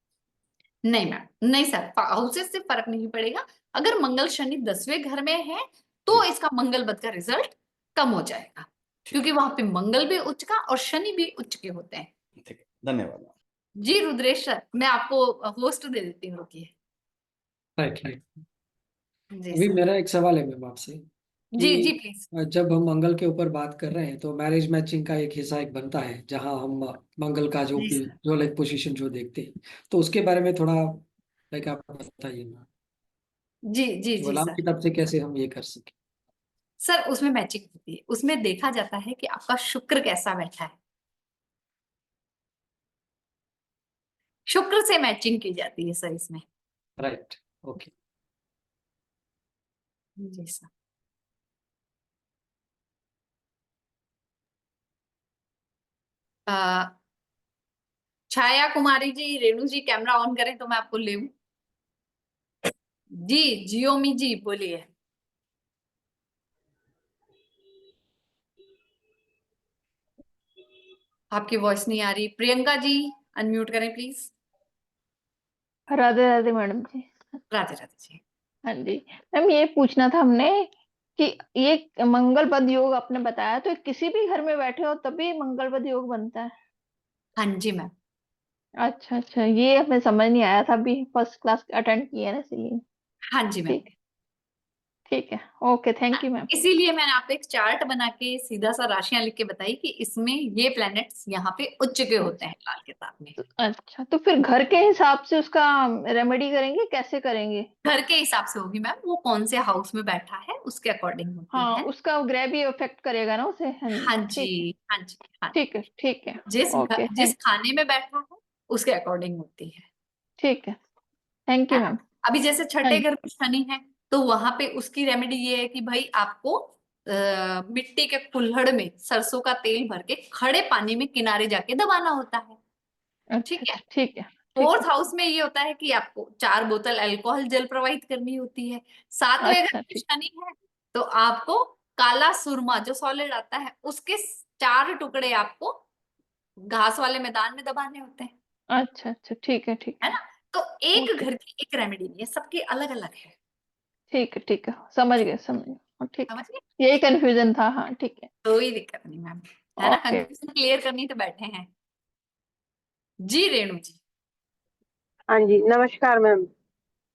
नहीं मैम, नहीं सर, हाउसेस से फर्क नहीं पड़ेगा। अगर मंगल शनि 10वें घर में है तो जी इसका मंगल बद का रिजल्ट कम हो जाएगा, ठीक क्योंकि वहां पे मंगल भी उच्च का और शनि भी उच्च के होते हैं। है, ठीक है, धन्यवाद। जी रुद्रेश सर, मैं आपको होस्ट दे देती हूँ, रुकिए। Right right. जी अभी सर। मेरा एक सवाल है मैम आपसे जी जी कि प्लीज। जब हम मंगल के ऊपर बात कर रहे हैं तो मैरिज मैचिंग का एक हिस्सा एक बनता है जहां हम मंगल का जो जी भी सर। जो लाइक पोजीशन जो देखते हैं, तो उसके बारे में थोड़ा लाइक आप बताइए ना, जी जी कि जी गुलाम सर। की तरफ से कैसे हम ये कर सकें। सर उसमें मैचिंग होती है, उसमें देखा जाता है कि आपका शुक्र कैसा बैठा है, शुक्र से मैचिंग की जाती है सर इसमें। राइट। ओके। जी sir. Chhaya Kumari ji, Renu ji, camera on करें तो मैं आपको ले लूं। जी जियोमी जी बोलिए। आपकी वॉइस नहीं आ रही। प्रियंका जी अनम्यूट करें प्लीज। राधे राधे मैडम जी। राधे राधे जी। हाँ जी। मैम ये पूछना था हमने कि ये मंगल बद योग आपने बताया, तो किसी भी घर में बैठे हो तभी मंगल बद योग बनता है? हाँ जी मैम। अच्छा अच्छा, ये हमें समझ नहीं आया था, अभी फर्स्ट क्लास अटेंड की है ना, इसलिए। हाँ जी मैम। ठीक ठीक है। Okay, thank you ma'am. इसीलिए मैंने आपको एक चार्ट बना के सीधा सा राशियां लिख के बताई कि इसमें ये प्लैनेट्स यहाँ पे उच्च के होते हैं लाल किताब में। अच्छा, तो फिर घर के हिसाब से उसका रेमेडी करेंगे, कैसे करेंगे? घर के हिसाब से होगी मैम, वो कौन से हाउस में बैठा है उसके अकॉर्डिंग होती हाँ, है। उसका ग्रह भी अफेक्ट करेगा ना उसे। हाँ जी, हाँ जी। ठीक है। हाँ जी। हाँ ठीक है ठीक है। जिस ओके, जिस थैंक खाने में बैठा है उसके अकॉर्डिंग होती है। ठीक है। थैंक है यू ना। मैम। अभी जैसे हाँ छठे घर में शनि है तो वहां पे उसकी रेमेडी ये है कि भाई आपको मिट्टी के कुल्हड़ में सरसों का तेल भर के खड़े पानी में किनारे जाके दबाना होता है। अच्छा ठीक है। अच्छा, ठीक है ठीक फोर्थ है। हाउस में ये होता है कि आपको 4 बोतल अल्कोहल जल प्रवाहित करनी होती है। 7वें घर अच्छा में ठीक। शनि है तो आपको काला सुरमा जो सॉलिड आता है उसके 4 टुकड़े आपको घास वाले मैदान में दबाने होते हैं। अच्छा अच्छा, ठीक है ठीक है है। ना। तो एक ओके, घर की एक रेमेडी नहीं है, सबकी अलग अलग है। ठीक है ठीक है, समझ गए समझ गए। हाँ, ठीक समझ है। गए। यही कंफ्यूजन था। हाँ ठीक है। कोई दिक्कत नहीं मैम। है ना, ओके। कंफ्यूजन क्लियर करनी तो बैठे हैं। जी रेणु जी। हाँ जी, नमस्कार मैम।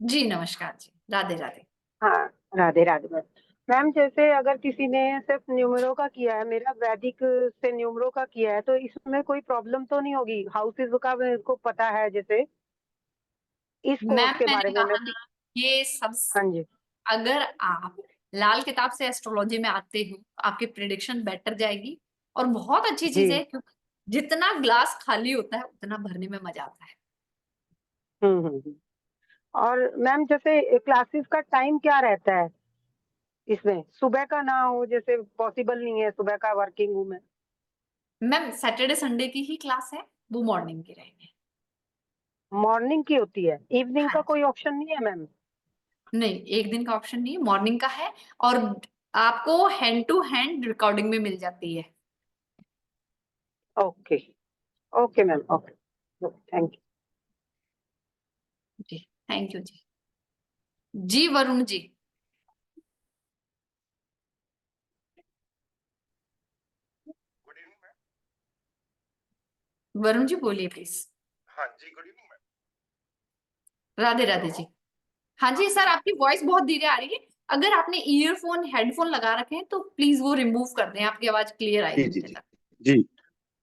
जी नमस्कार जी। राधे राधे। हाँ, राधे राधे मैम। मैम जैसे अगर किसी ने सिर्फ न्यूमेरो का किया है, मेरा वैदिक से न्यूमेरो का किया है, तो इसमें कोई प्रॉब्लम तो नहीं होगी? हाउसेज का मेरे को पता है, जैसे इस कोर्स मैम के बारे मैंने में मैं। कहा ना, ये सब, हाँ जी। अगर आप लाल किताब से एस्ट्रोलॉजी में आते हो आपकी प्रिडिक्शन बेटर जाएगी। और बहुत अच्छी चीज जी। है क्योंकि जितना ग्लास खाली होता है उतना भरने में मजा आता है। हम्म। और मैम जैसे क्लासेस का टाइम क्या रहता है इसमें? सुबह का ना हो, जैसे पॉसिबल नहीं है, सुबह का वर्किंग हूँ मैं। मैम सैटरडे संडे की ही क्लास है, वो मॉर्निंग की रहेंगे। मॉर्निंग की होती है, इवनिंग का हाँ कोई ऑप्शन नहीं है मैम? नहीं, एक दिन का ऑप्शन नहीं है, मॉर्निंग का है। और आपको हैंड टू हैंड रिकॉर्डिंग में मिल जाती है। Okay okay ma'am, okay, thank you. Ji thank you जी। जी Varun ji. Good evening ma'am. Varun ji बोलिए प्लीज। हाँ जी, good evening ma'am. Radhe Radhe जी। हाँ जी सर, आपकी वॉइस बहुत धीरे आ रही है। अगर आपने ईयरफोन हेडफोन लगा रखे हैं तो प्लीज वो रिमूव कर दें, आपकी आवाज क्लियर जी आएगी जी मुझे जी तक। जी।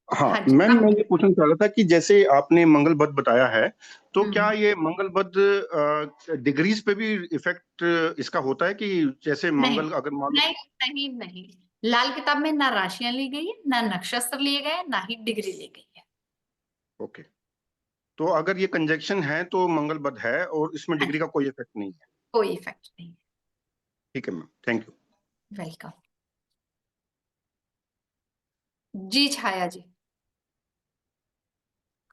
हाँ हाँ जी मैम, आप। मैं ये पूछना चाह रहा था कि जैसे आपने मंगलबद्ध बताया है, तो क्या हम्म, ये मंगलबद्ध डिग्रीज पे भी इफेक्ट इसका होता है कि जैसे नहीं मंगल अगर मान लो। नहीं नहीं नहीं, लाल किताब में ना राशियां ली गई है, ना नक्षत्र लिए गए हैं, ना ही डिग्री ली गई है। ओके, तो अगर ये कंजक्शन है तो मंगलबद्ध है और इसमें हाँ डिग्री जी, का कोई इफेक्ट नहीं है। कोई इफेक्ट नहीं है। ठीक है मैम, थैंक यू। वेलकम। जी Chhaya ji.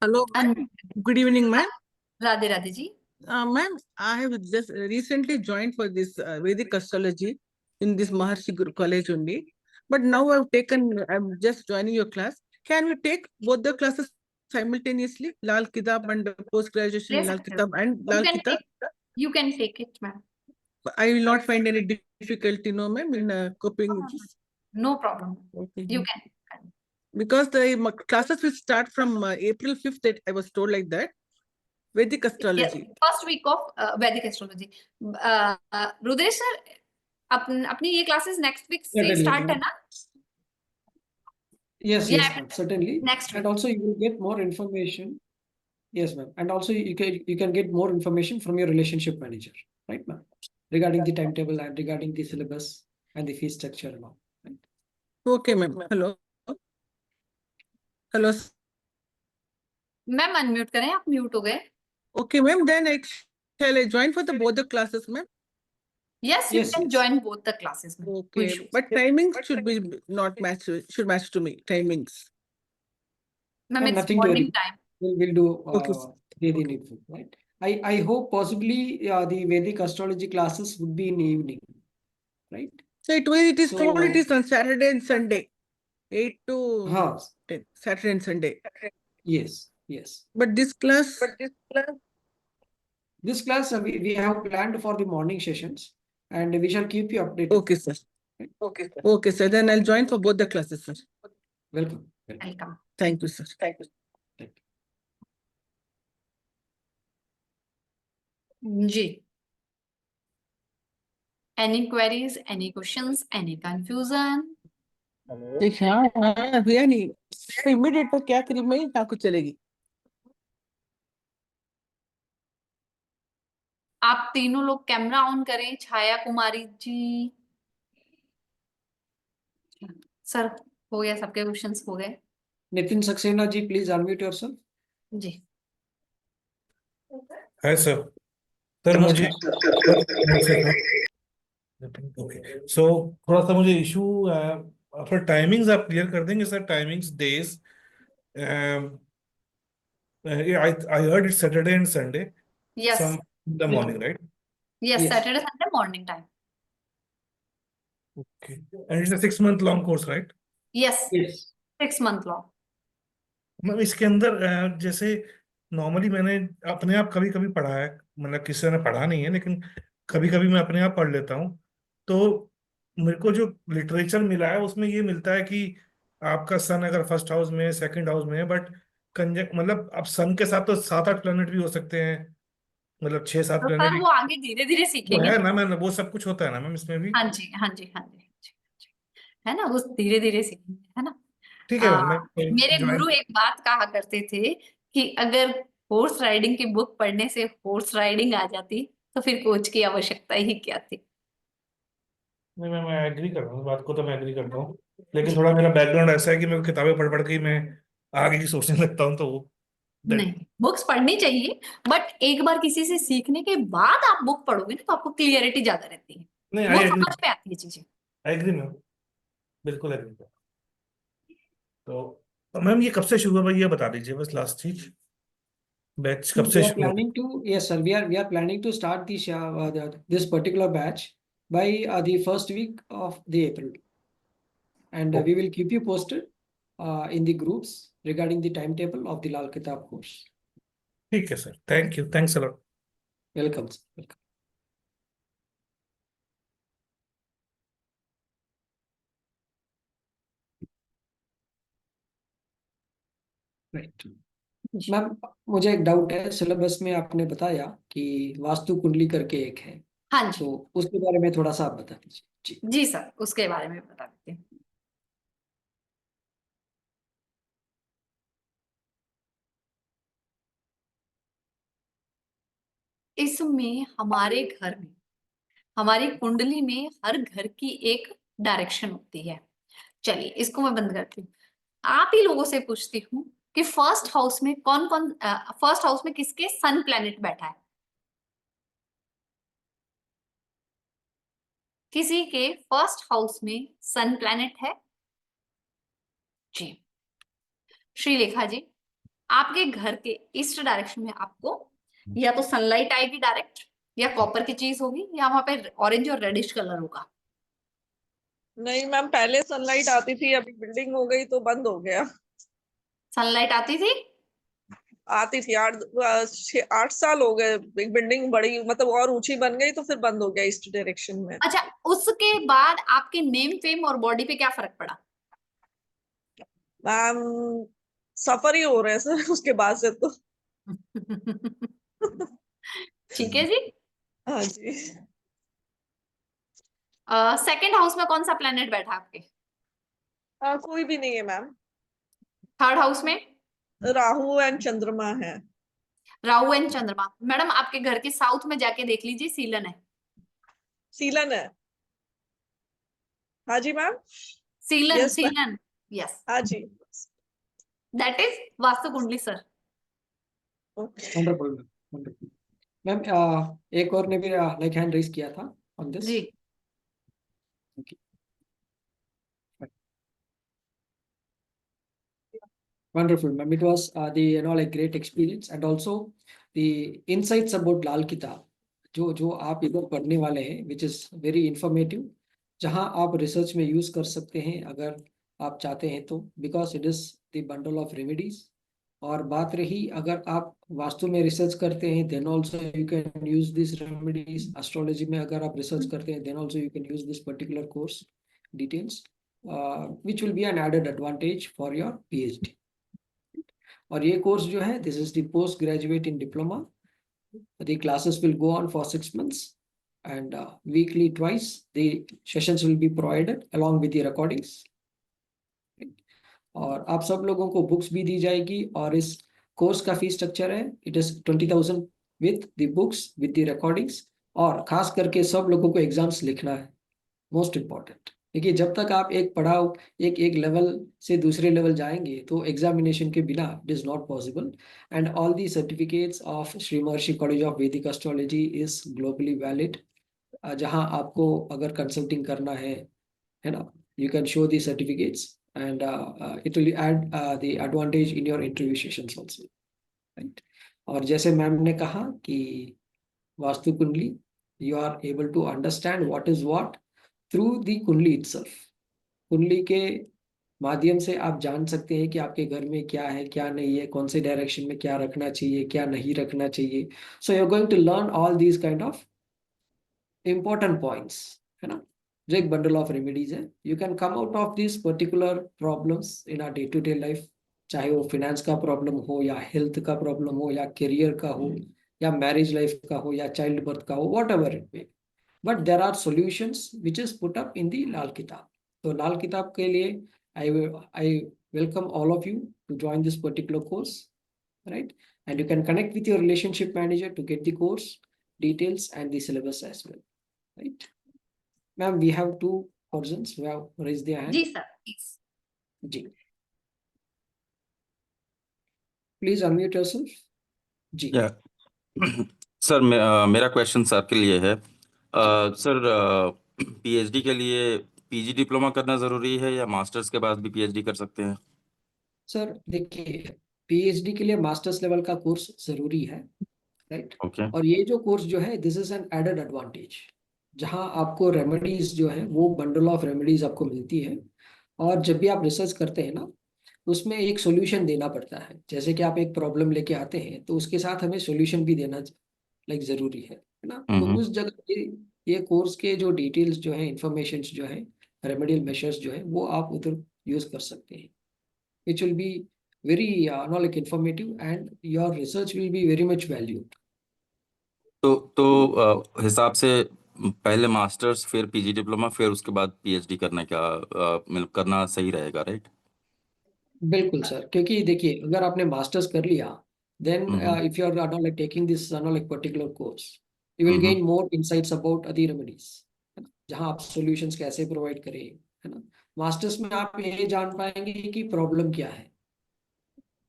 Hello, ma'am. Good evening, ma'am. Radhe Radhe ji. Ma'am, I have just recently joined for this Vedic astrology in this Maharshi Guru College only. But now I'm just joining your class. Can we take both the classes simultaneously? Lal Kitab and post graduation ले in Lal सकते हो, Kitab and you Lal can Kitab. Take, you can take it ma'am. I will not find any difficulty, no, ma'am, in coping with this. No problem, Okay. You can. Because the classes will start from April 5th, that I was told like that. Vedic astrology. First week of वैदिक astrology. Rudresh sir, अपनी ये classes next week से Certainly, start है ma'am. ना? Yes, या yes, ma'am. Certainly. Next And week? also you will get more information. Yes, ma'am. And also you can get more information from your relationship manager, right, ma'am? Regarding the timetable and regarding the syllabus and the fee structure and all. Right? Okay, ma'am. Hello. Hello. Ma'am unmute करें, आप mute हो गए। Okay, ma'am. Then shall I join for the both the classes, ma'am? Yes you Yes, can yes. Join both the classes में, no Okay, issues. but timings should be not match. Should match to me timings. Ma'am And it's nothing to worry. Morning time. We'll do Okay. the needful, right? I hope possibly the Vedic astrology classes would be in the evening, right? So it is told it So, is on Saturday and Sunday, 8 to huh, 10, Saturday and Sunday. yes, yes. But this class, This class we have planned for the morning sessions and we shall keep you updated. okay, sir. Right? Okay, sir. Then I'll join for both the classes, sir. Welcome. Welcome. Welcome. Thank you, sir. Thank you. जी, any queries, any questions, any confusion? देखिए, हाँ भैया नहीं immediate तो क्या करी मैं यहाँ कुछ चलेगी। आप तीनों लोग कैमरा ऑन करें। छाया कुमारी जी, सर हो गया, सबके क्वेश्चंस हो गए? Nitin Saxena ji, please unmute yourself. जी है सर। सर मुझे नमस्कार। ओके, सो थोड़ा सा मुझे इशू फिर टाइमिंग्स आप क्लियर कर देंगे sir? Timings days, I heard it's Saturday and Sunday, yes some in the morning, right? Yes, Yes. Saturday Sunday morning time. Okay. And it's a 6 month long course, right? Yes, Yes. 6 month long. मतलब इसके अंदर जैसे normally मैंने अपने आप कभी कभी पढ़ा है, मतलब किसी ने पढ़ा नहीं है, लेकिन कभी कभी मैं अपने आप पढ़ लेता हूँ, तो मेरे को जो लिटरेचर मिला है उसमें ये मिलता है कि आपका सन अगर फर्स्ट हाउस में है, सेकंड हाउस में है, बट कंजक मतलब अब सन के साथ तो 7-8 प्लैनेट भी हो सकते हैं, मतलब 6-7 तो सर प्लैनेट वो आगे धीरे धीरे वो सीखेंगे है ना। ना मैम, वो सब कुछ होता है ना मैम इसमें भी? हाँ जी हाँ जी हाँ जी हाँ जी, है ना, वो धीरे धीरे सीखेंगे, है ना। ठीक है मैम, मैं मेरे ज्वाइन। गुरु एक बात कहा करते थे कि अगर हॉर्स राइडिंग की बुक पढ़ने से हॉर्स राइडिंग आ जाती तो फिर कोच की आवश्यकता ही क्या थी। नहीं मैं एग्री कर रहा हूँ, बात को तो मैं एग्री करता हूँ, लेकिन थोड़ा मेरा बैकग्राउंड ऐसा है कि मैं किताबें पढ़ पढ़ के ही मैं आगे की सोचने लगता हूँ, तो वो नहीं, बुक्स पढ़नी चाहिए, बट एक बार किसी से सीखने के बाद आप बुक पढ़ोगे ना तो आपको क्लियरिटी ज्यादा रहती है, नहीं, वो समझ में आती है चीजें। आई एग्री मैम, बिल्कुल एग्री। तो मैम ये कब से शुरू हुआ ये बता दीजिए बस, लास्ट चीज, बैच कब से We are शुरू हुआ? planning to, yes, sir. We are planning to start this particular batch by the first week of the April, and we will keep you posted in the groups regarding the timetable of the Lal Kitab course. ठीक है sir, thank you, thanks a lot. Welcome, sir. Welcome. Right. Ma'am, मुझे एक doubt है, syllabus में आपने बताया कि वास्तु कुंडली करके एक है, हाँ जी, तो उसके बारे में थोड़ा सा आप बता दीजिए जी। जी सर, उसके बारे में बता देते हैं। इसमें हमारे घर में, हमारी कुंडली में हर घर की एक डायरेक्शन होती है। चलिए इसको मैं बंद करती हूँ, आप ही लोगों से पूछती हूँ कि फर्स्ट हाउस में कौन कौन, फर्स्ट हाउस में किसके सन प्लैनेट बैठा है? किसी के फर्स्ट हाउस में सन प्लैनेट है? जी, श्रीलेखा जी, आपके घर के ईस्ट डायरेक्शन में आपको या तो सनलाइट आएगी डायरेक्ट, या कॉपर की चीज होगी, या वहां पे ऑरेंज और रेडिश कलर होगा। नहीं मैम, पहले सनलाइट आती थी, अभी बिल्डिंग हो गई तो बंद हो गया। सनलाइट आती थी? आती थी, 8 साल हो गए, एक बिल्डिंग बड़ी मतलब और ऊंची बन गई तो फिर बंद हो गया ईस्ट डायरेक्शन में। अच्छा, उसके बाद आपके नेम फेम और बॉडी पे क्या फर्क पड़ा? मैम सफर ही हो रहे हैं सर उसके बाद से तो। ठीक है जी। हाँ जी। सेकंड हाउस में कौन सा प्लेनेट बैठा आपके? कोई भी नहीं है मैम। थर्ड हाउस में राहु एंड चंद्रमा है। राहु एंड चंद्रमा। मैडम आपके घर के साउथ में जाके देख लीजिए, सीलन है। सीलन है? हाँ जी मैम। सीलन, यस मैम। सीलन, यस, हाँ जी। दैट इज वास्तु कुंडली सर। Wonderful, wonderful ma'am. एक और ने भी लाइक हैंड रेज किया था ऑन दिस। जी, Wonderful, ma'am. It was like great experience, and also the insights about लाल किताब जो आप इधर पढ़ने वाले हैं, which is very informative, जहां आप रिसर्च में यूज कर सकते हैं अगर आप चाहते हैं तो, because it is the bundle of remedies। और बात रही अगर आप वास्तु में रिसर्च करते हैं, then also you can use these remedies। Astrology में अगर आप रिसर्च करते हैं, then also you can use this particular course details, which will be an added advantage for your PhD। और ये कोर्स जो है, this is the post graduate in diploma. The classes will go on for 6 months, and weekly twice the sessions will be provided along with the recordings। और आप सब लोगों को books भी दी जाएगी, और इस कोर्स का फीस स्ट्रक्चर है, it is 20,000 with the books with the recordings. और खास करके सब लोगों को एग्जाम्स लिखना है, मोस्ट इम्पॉर्टेंट। देखिए, जब तक आप एक पढ़ाओ एक एक लेवल से दूसरे लेवल जाएंगे तो एग्जामिनेशन के बिना it is not possible. And all the certificates of Shri Maharshi college of वैदिक एस्ट्रोलॉजी इज ग्लोबली वैलिड। जहां आपको अगर कंसल्टिंग करना है ना, you can show the certificates, and it will add the advantage in your interview sessions also, right. और जैसे ma'am ने कहा कि vastu kundli, you are able to understand what is what through the kundli itself. कुंडली के माध्यम से आप जान सकते हैं कि आपके घर में क्या है, क्या नहीं है, कौन से डायरेक्शन में क्या रखना चाहिए, क्या नहीं रखना चाहिए। So you are going to learn all these kind of important points, है ना, जो एक बंडल ऑफ रेमेडीज है। You can come out of this particular problems in our day to day life, चाहे वो फिनेंस का प्रॉब्लम हो, या हेल्थ का प्रॉब्लम हो, या करियर का हो, या मैरिज लाइफ का हो, या चाइल्ड बर्थ का हो, what ever it may. But there are solutions which is put up in the Lal Kitab. So Lal Kitab के लिए I welcome all of you to join this particular course, right? And you can connect with your relationship manager to get the course details and the syllabus as well, right? Ma'am, we have 2 persons who have raised their hand. जी sir, please. जी। Please unmute yourself. जी या sir मेरा question sir के लिए है। Sir PhD के लिए पीजी डिप्लोमा करना जरूरी है या मास्टर्स के बाद भी पीएचडी कर सकते हैं? सर देखिए, पीएचडी के लिए मास्टर्स लेवल का कोर्स जरूरी है, राइट। ओके। और ये जो कोर्स जो है, this is an added advantage, जहां आपको रेमेडीज जो है वो बंडल ऑफ रेमेडीज आपको मिलती है। और जब भी आप रिसर्च करते हैं ना, उसमें एक सॉल्यूशन देना पड़ता है। जैसे कि आप एक प्रॉब्लम लेके आते हैं तो उसके साथ हमें सॉल्यूशन भी देना लाइक जरूरी है ना। तो हम्म। उस जगह ये कोर्स के जो डिटेल्स जो है, इंफॉर्मेशन जो है, रेमेडियल मेजर्स जो है, वो आप उधर यूज कर सकते हैं। It will be very like informative, and your research will be very much valued. तो हिसाब से पहले मास्टर्स फिर पीजी डिप्लोमा फिर उसके बाद पीएचडी करने का करना सही रहेगा, राइट? बिल्कुल सर, क्योंकि देखिए, अगर आपने मास्टर्स कर लिया, then hmm. if you are not like taking this like particular course, you will gain more insights about other remedies, है ना, जहाँ आप solutions कैसे प्रोवाइड करें, है ना। मास्टर्स में आप ये जान पाएंगे कि प्रॉब्लम क्या है,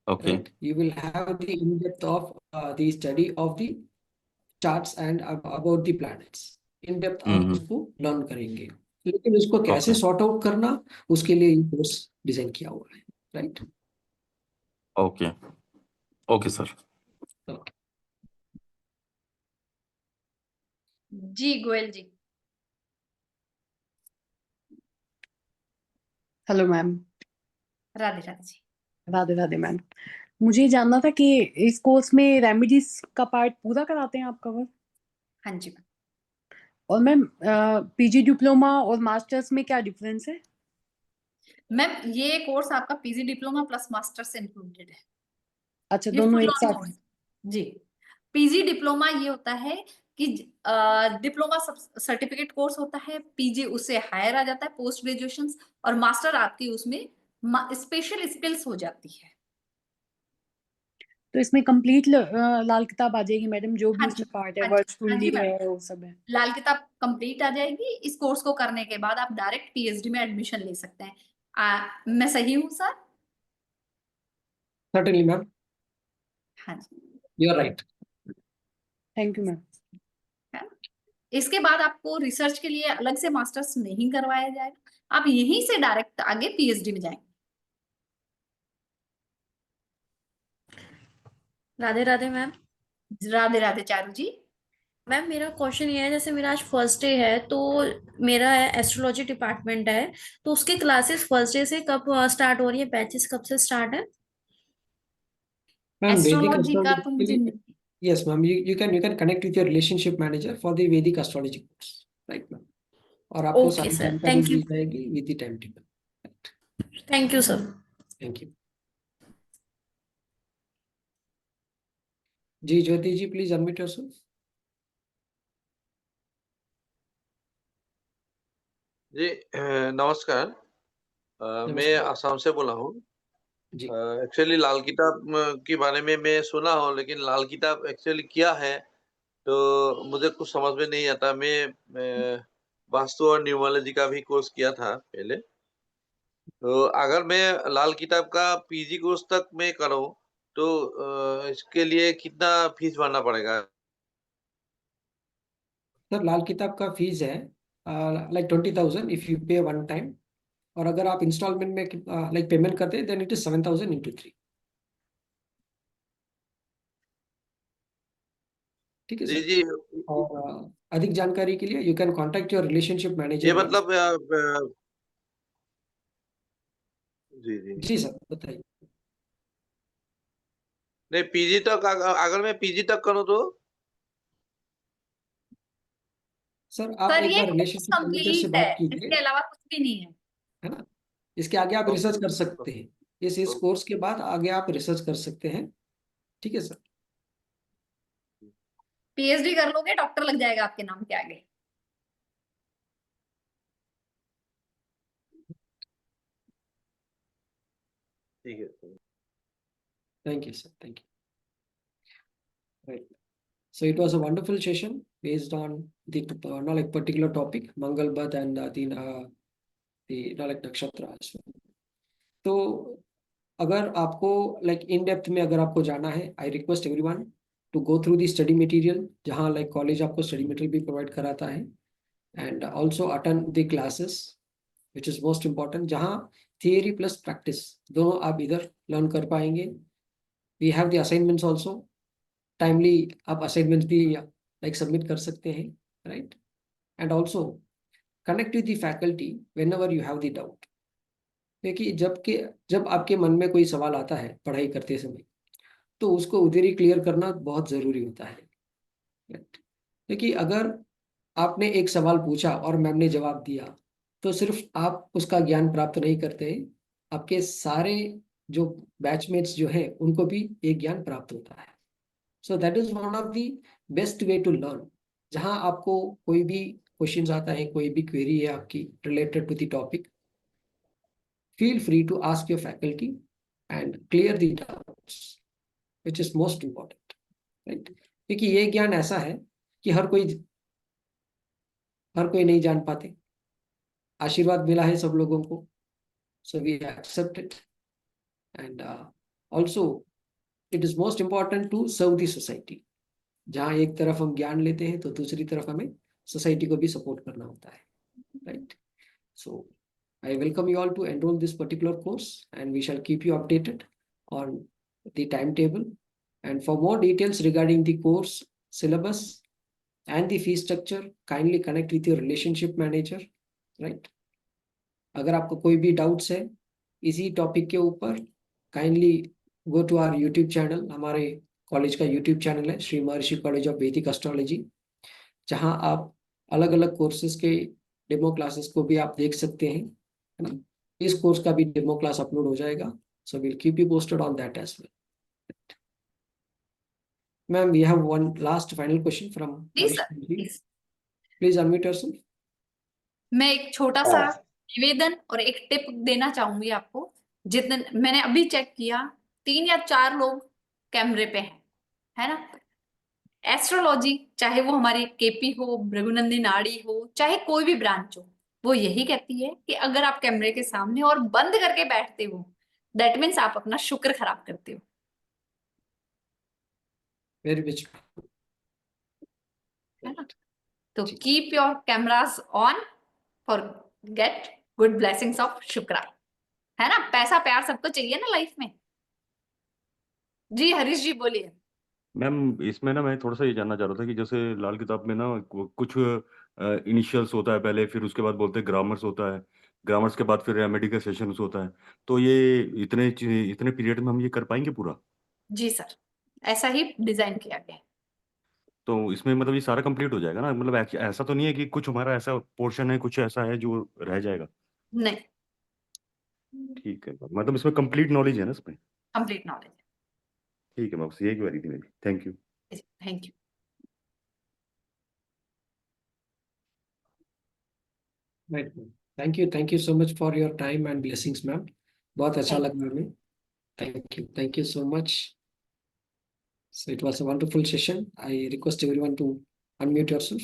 okay. right? You will have the in-depth of the study of the charts and about the planets, in depth आप हम्म। उसको लर्न करेंगे। लेकिन उसको कैसे ओके। सॉर्ट आउट करना, उसके लिए ये कोर्स डिजाइन किया हुआ है, राइट। ओके। Okay sir. जी गोयल जी। Hello ma'am. राधे राधे जी। राधे राधे मैम। मुझे जानना था कि इस कोर्स में रेमेडीज का पार्ट पूरा कराते हैं आप कवर? हाँ जी मैम। और मैम पीजी डिप्लोमा और मास्टर्स में क्या डिफरेंस है? मैम ये कोर्स आपका PG diploma plus masters included है। अच्छा, ये दोनों फुल एक ऑन साथ? कोर्स जी। पीजी डिप्लोमा ये होता है कि डिप्लोमा सर्टिफिकेट कोर्स होता है, पीजी उससे हायर आ जाता है, पोस्ट ग्रेजुएशन, और मास्टर आपकी उसमें स्पेशल स्किल्स हो जाती है। तो इसमें कंप्लीट लाल किताब आ जाएगी मैडम, जो भी हाँ इसमें जी, पार्ट है, हाँ जी, हाँ वर्चुअली जी मैम। है, वो सब है? लाल किताब कंप्लीट आ जाएगी। इस कोर्स को करने के बाद आप डायरेक्ट पीएचडी में एडमिशन ले सकते हैं। मैं सही हूँ सर? सर्टेनली मैम, हाँ जी, you are right. Thank you ma'am. है ना? इसके बाद आपको रिसर्च के लिए अलग से मास्टर्स नहीं करवाया जाएगा, आप यहीं से डायरेक्ट आगे पीएचडी में जाएंगे। राधे राधे मैम। राधे राधे चारू जी। मैम मेरा क्वेश्चन ये है, जैसे मेरा आज फर्स्ट डे है, तो मेरा एस्ट्रोलॉजी डिपार्टमेंट है, तो उसके क्लासेस फर्स्ट डे से कब स्टार्ट हो रही है, बैचेस कब से स्टार्ट है? मैम वैदिक एस्ट्रोलॉजी का एस्ट्रोलॉजी तो के मुझे लिए, yes ma'am, you can connect with your relationship manager for the वैदिक एस्ट्रोलॉजी कोर्स, राइट मैम। और आपको ओके सारी सर, जानकारी थैंक यू। दी जाएगी with the time table, right. Thank you sir. Thank you जी। Jyoti ji, please unmute yourself. जी नमस्कार। मैं नमस्कार असम से बोला हूँ। जी। एक्चुअली लाल किताब के बारे में मैं सुना हूँ, लेकिन लाल किताब एक्चुअली क्या है तो मुझे कुछ समझ में नहीं आता। मैं वास्तु और न्यूमरोलॉजी का भी कोर्स किया था पहले। तो अगर मैं लाल किताब का पीजी कोर्स तक मैं करूँ तो इसके लिए कितना फीस भरना पड़ेगा? सर लाल किताब का फीस है लाइक 20,000 इफ यू पे वन टाइम, और अगर आप इंस्टॉलमेंट में लाइक पेमेंट करते हैं देन इट इज 7,000 into 3। ठीक है जी सर। जी। और अधिक जानकारी के लिए you can contact your relationship ये मैनेजर। मतलब जी जी जी सर, बताइए। नहीं, पीजी तक अगर मैं पीजी तक करूँ तो? सर आप सर एक ये बार कोर्स रिलेशनशिप मैनेजर से कंप्लीट है, बात कीजिए, इसके अलावा कुछ भी नहीं है। है ना। इसके आगे आप रिसर्च कर सकते हैं, इस कोर्स के बाद आगे आप रिसर्च कर सकते हैं। ठीक है सर। पीएचडी कर लोगे, डॉक्टर लग जाएगा आपके नाम के आगे। ठीक है। Thank you, sir. Thank you. Right. So it was a wonderful session based on the like particular topic, Mangal Bad and the like nakshatra as well. तो अगर आपको लाइक इन डेप्थ में अगर आपको जाना है, I request everyone to go through the study material, जहाँ like college आपको स्टडी मटेरियल भी प्रोवाइड कराता है, and also attend the classes which is most important, जहाँ थियरी प्लस प्रैक्टिस दोनों आप इधर लर्न कर पाएंगे। We have the assignments also, timely आप असाइनमेंट्स भी लाइक सबमिट कर सकते हैं, right. And also connect with the faculty whenever you have the doubt. देखिए जब आपके मन में कोई सवाल आता है पढ़ाई करते समय, तो उसको उधर ही क्लियर करना बहुत ज़रूरी होता है, राइट। देखिए अगर आपने एक सवाल पूछा और मैम ने जवाब दिया, तो सिर्फ आप उसका ज्ञान प्राप्त नहीं करते हैं, आपके सारे जो बैचमेट्स जो हैं उनको भी एक ज्ञान प्राप्त होता है। So that is one of the best way to learn. जहाँ आपको कोई भी क्वेश्चन आता है, कोई भी क्वेरी है आपकी related to the topic, feel free to ask your faculty and clear the doubts, which is most important, right? क्योंकि ये ज्ञान ऐसा है कि हर कोई नहीं जान पाते। आशीर्वाद मिला है सब लोगों को, so we accept it, and also it is most important to serve the society। जहाँ एक तरफ हम ज्ञान लेते हैं, तो दूसरी तरफ हमें सोसाइटी को भी सपोर्ट करना होता है, right? So I welcome you all to enroll this particular course, and we shall keep you updated on the timetable. And for more details regarding the course syllabus and the fee structure, kindly connect with your relationship manager, right? अगर आपको कोई भी doubts है इसी topic के ऊपर, kindly go to our YouTube channel. हमारे college का यूट्यूब चैनल है श्री महर्षि कॉलेज ऑफ वैदिक एस्ट्रोलॉजी, जहां आप अलग अलग कोर्सेज के डेमो क्लासेस को भी आप देख सकते हैं, है ना। इस कोर्स का भी डेमो क्लास अपलोड हो जाएगा, so will keep you posted on that as well. Ma'am, we have one last final question from please unmute yourself. मैं एक छोटा सा निवेदन और एक टिप देना चाहूंगी आपको। जितने मैंने अभी चेक किया, 3 या 4 लोग कैमरे पे हैं, है ना। एस्ट्रोलॉजी, चाहे वो हमारी केपी हो, भृगुनंदी नाड़ी हो, चाहे कोई भी ब्रांच हो, वो यही कहती है कि अगर आप कैमरे के सामने और बंद करके बैठते हो, दैट मीन्स आप अपना शुक्र खराब करते हो। वेरी मच, है ना। तो keep your cameras on for get good blessings of Shukra, है ना। पैसा प्यार सबको चाहिए ना लाइफ में। जी हरीश जी बोलिए। मैम, इसमें ना मैं थोड़ा सा ये जानना चाह रहा था कि जैसे लाल किताब में ना कुछ इनिशियल्स होता है पहले, फिर उसके बाद बोलते हैं ग्रामर्स होता है, ग्रामर्स के बाद फिर रेमेडी का सेशंस होता है, तो ये इतने पीरियड में हम ये कर पाएंगे पूरा? जी सर, ऐसा ही डिजाइन किया गया है। तो इसमें मतलब ये सारा कंप्लीट हो जाएगा ना? मतलब ऐसा तो नहीं है कि कुछ हमारा ऐसा पोर्शन है, कुछ ऐसा है जो रह जाएगा? नहीं, ठीक है, मतलब इसमें कंप्लीट नॉलेज है ना इसमें? Complete knowledge. ठीक है मैम, बस यही क्वेरी थी मेरी। Thank you. Thank you. Thank you so much for your time and blessings ma'am. बहुत अच्छा लगा हमें। Thank you so much. So it was a wonderful session. I request everyone to unmute yourself.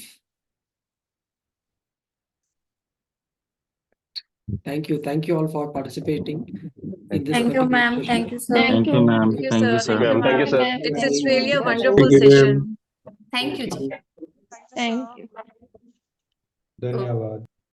Thank you all for participating in this. Thank you, particular ma'am. session. Thank you, sir. Thank you, ma'am. Thank you, Thank you, sir. sir. Thank you, Thank you, sir. It's really a wonderful session. Thank you ji. Thank you. धन्यवाद।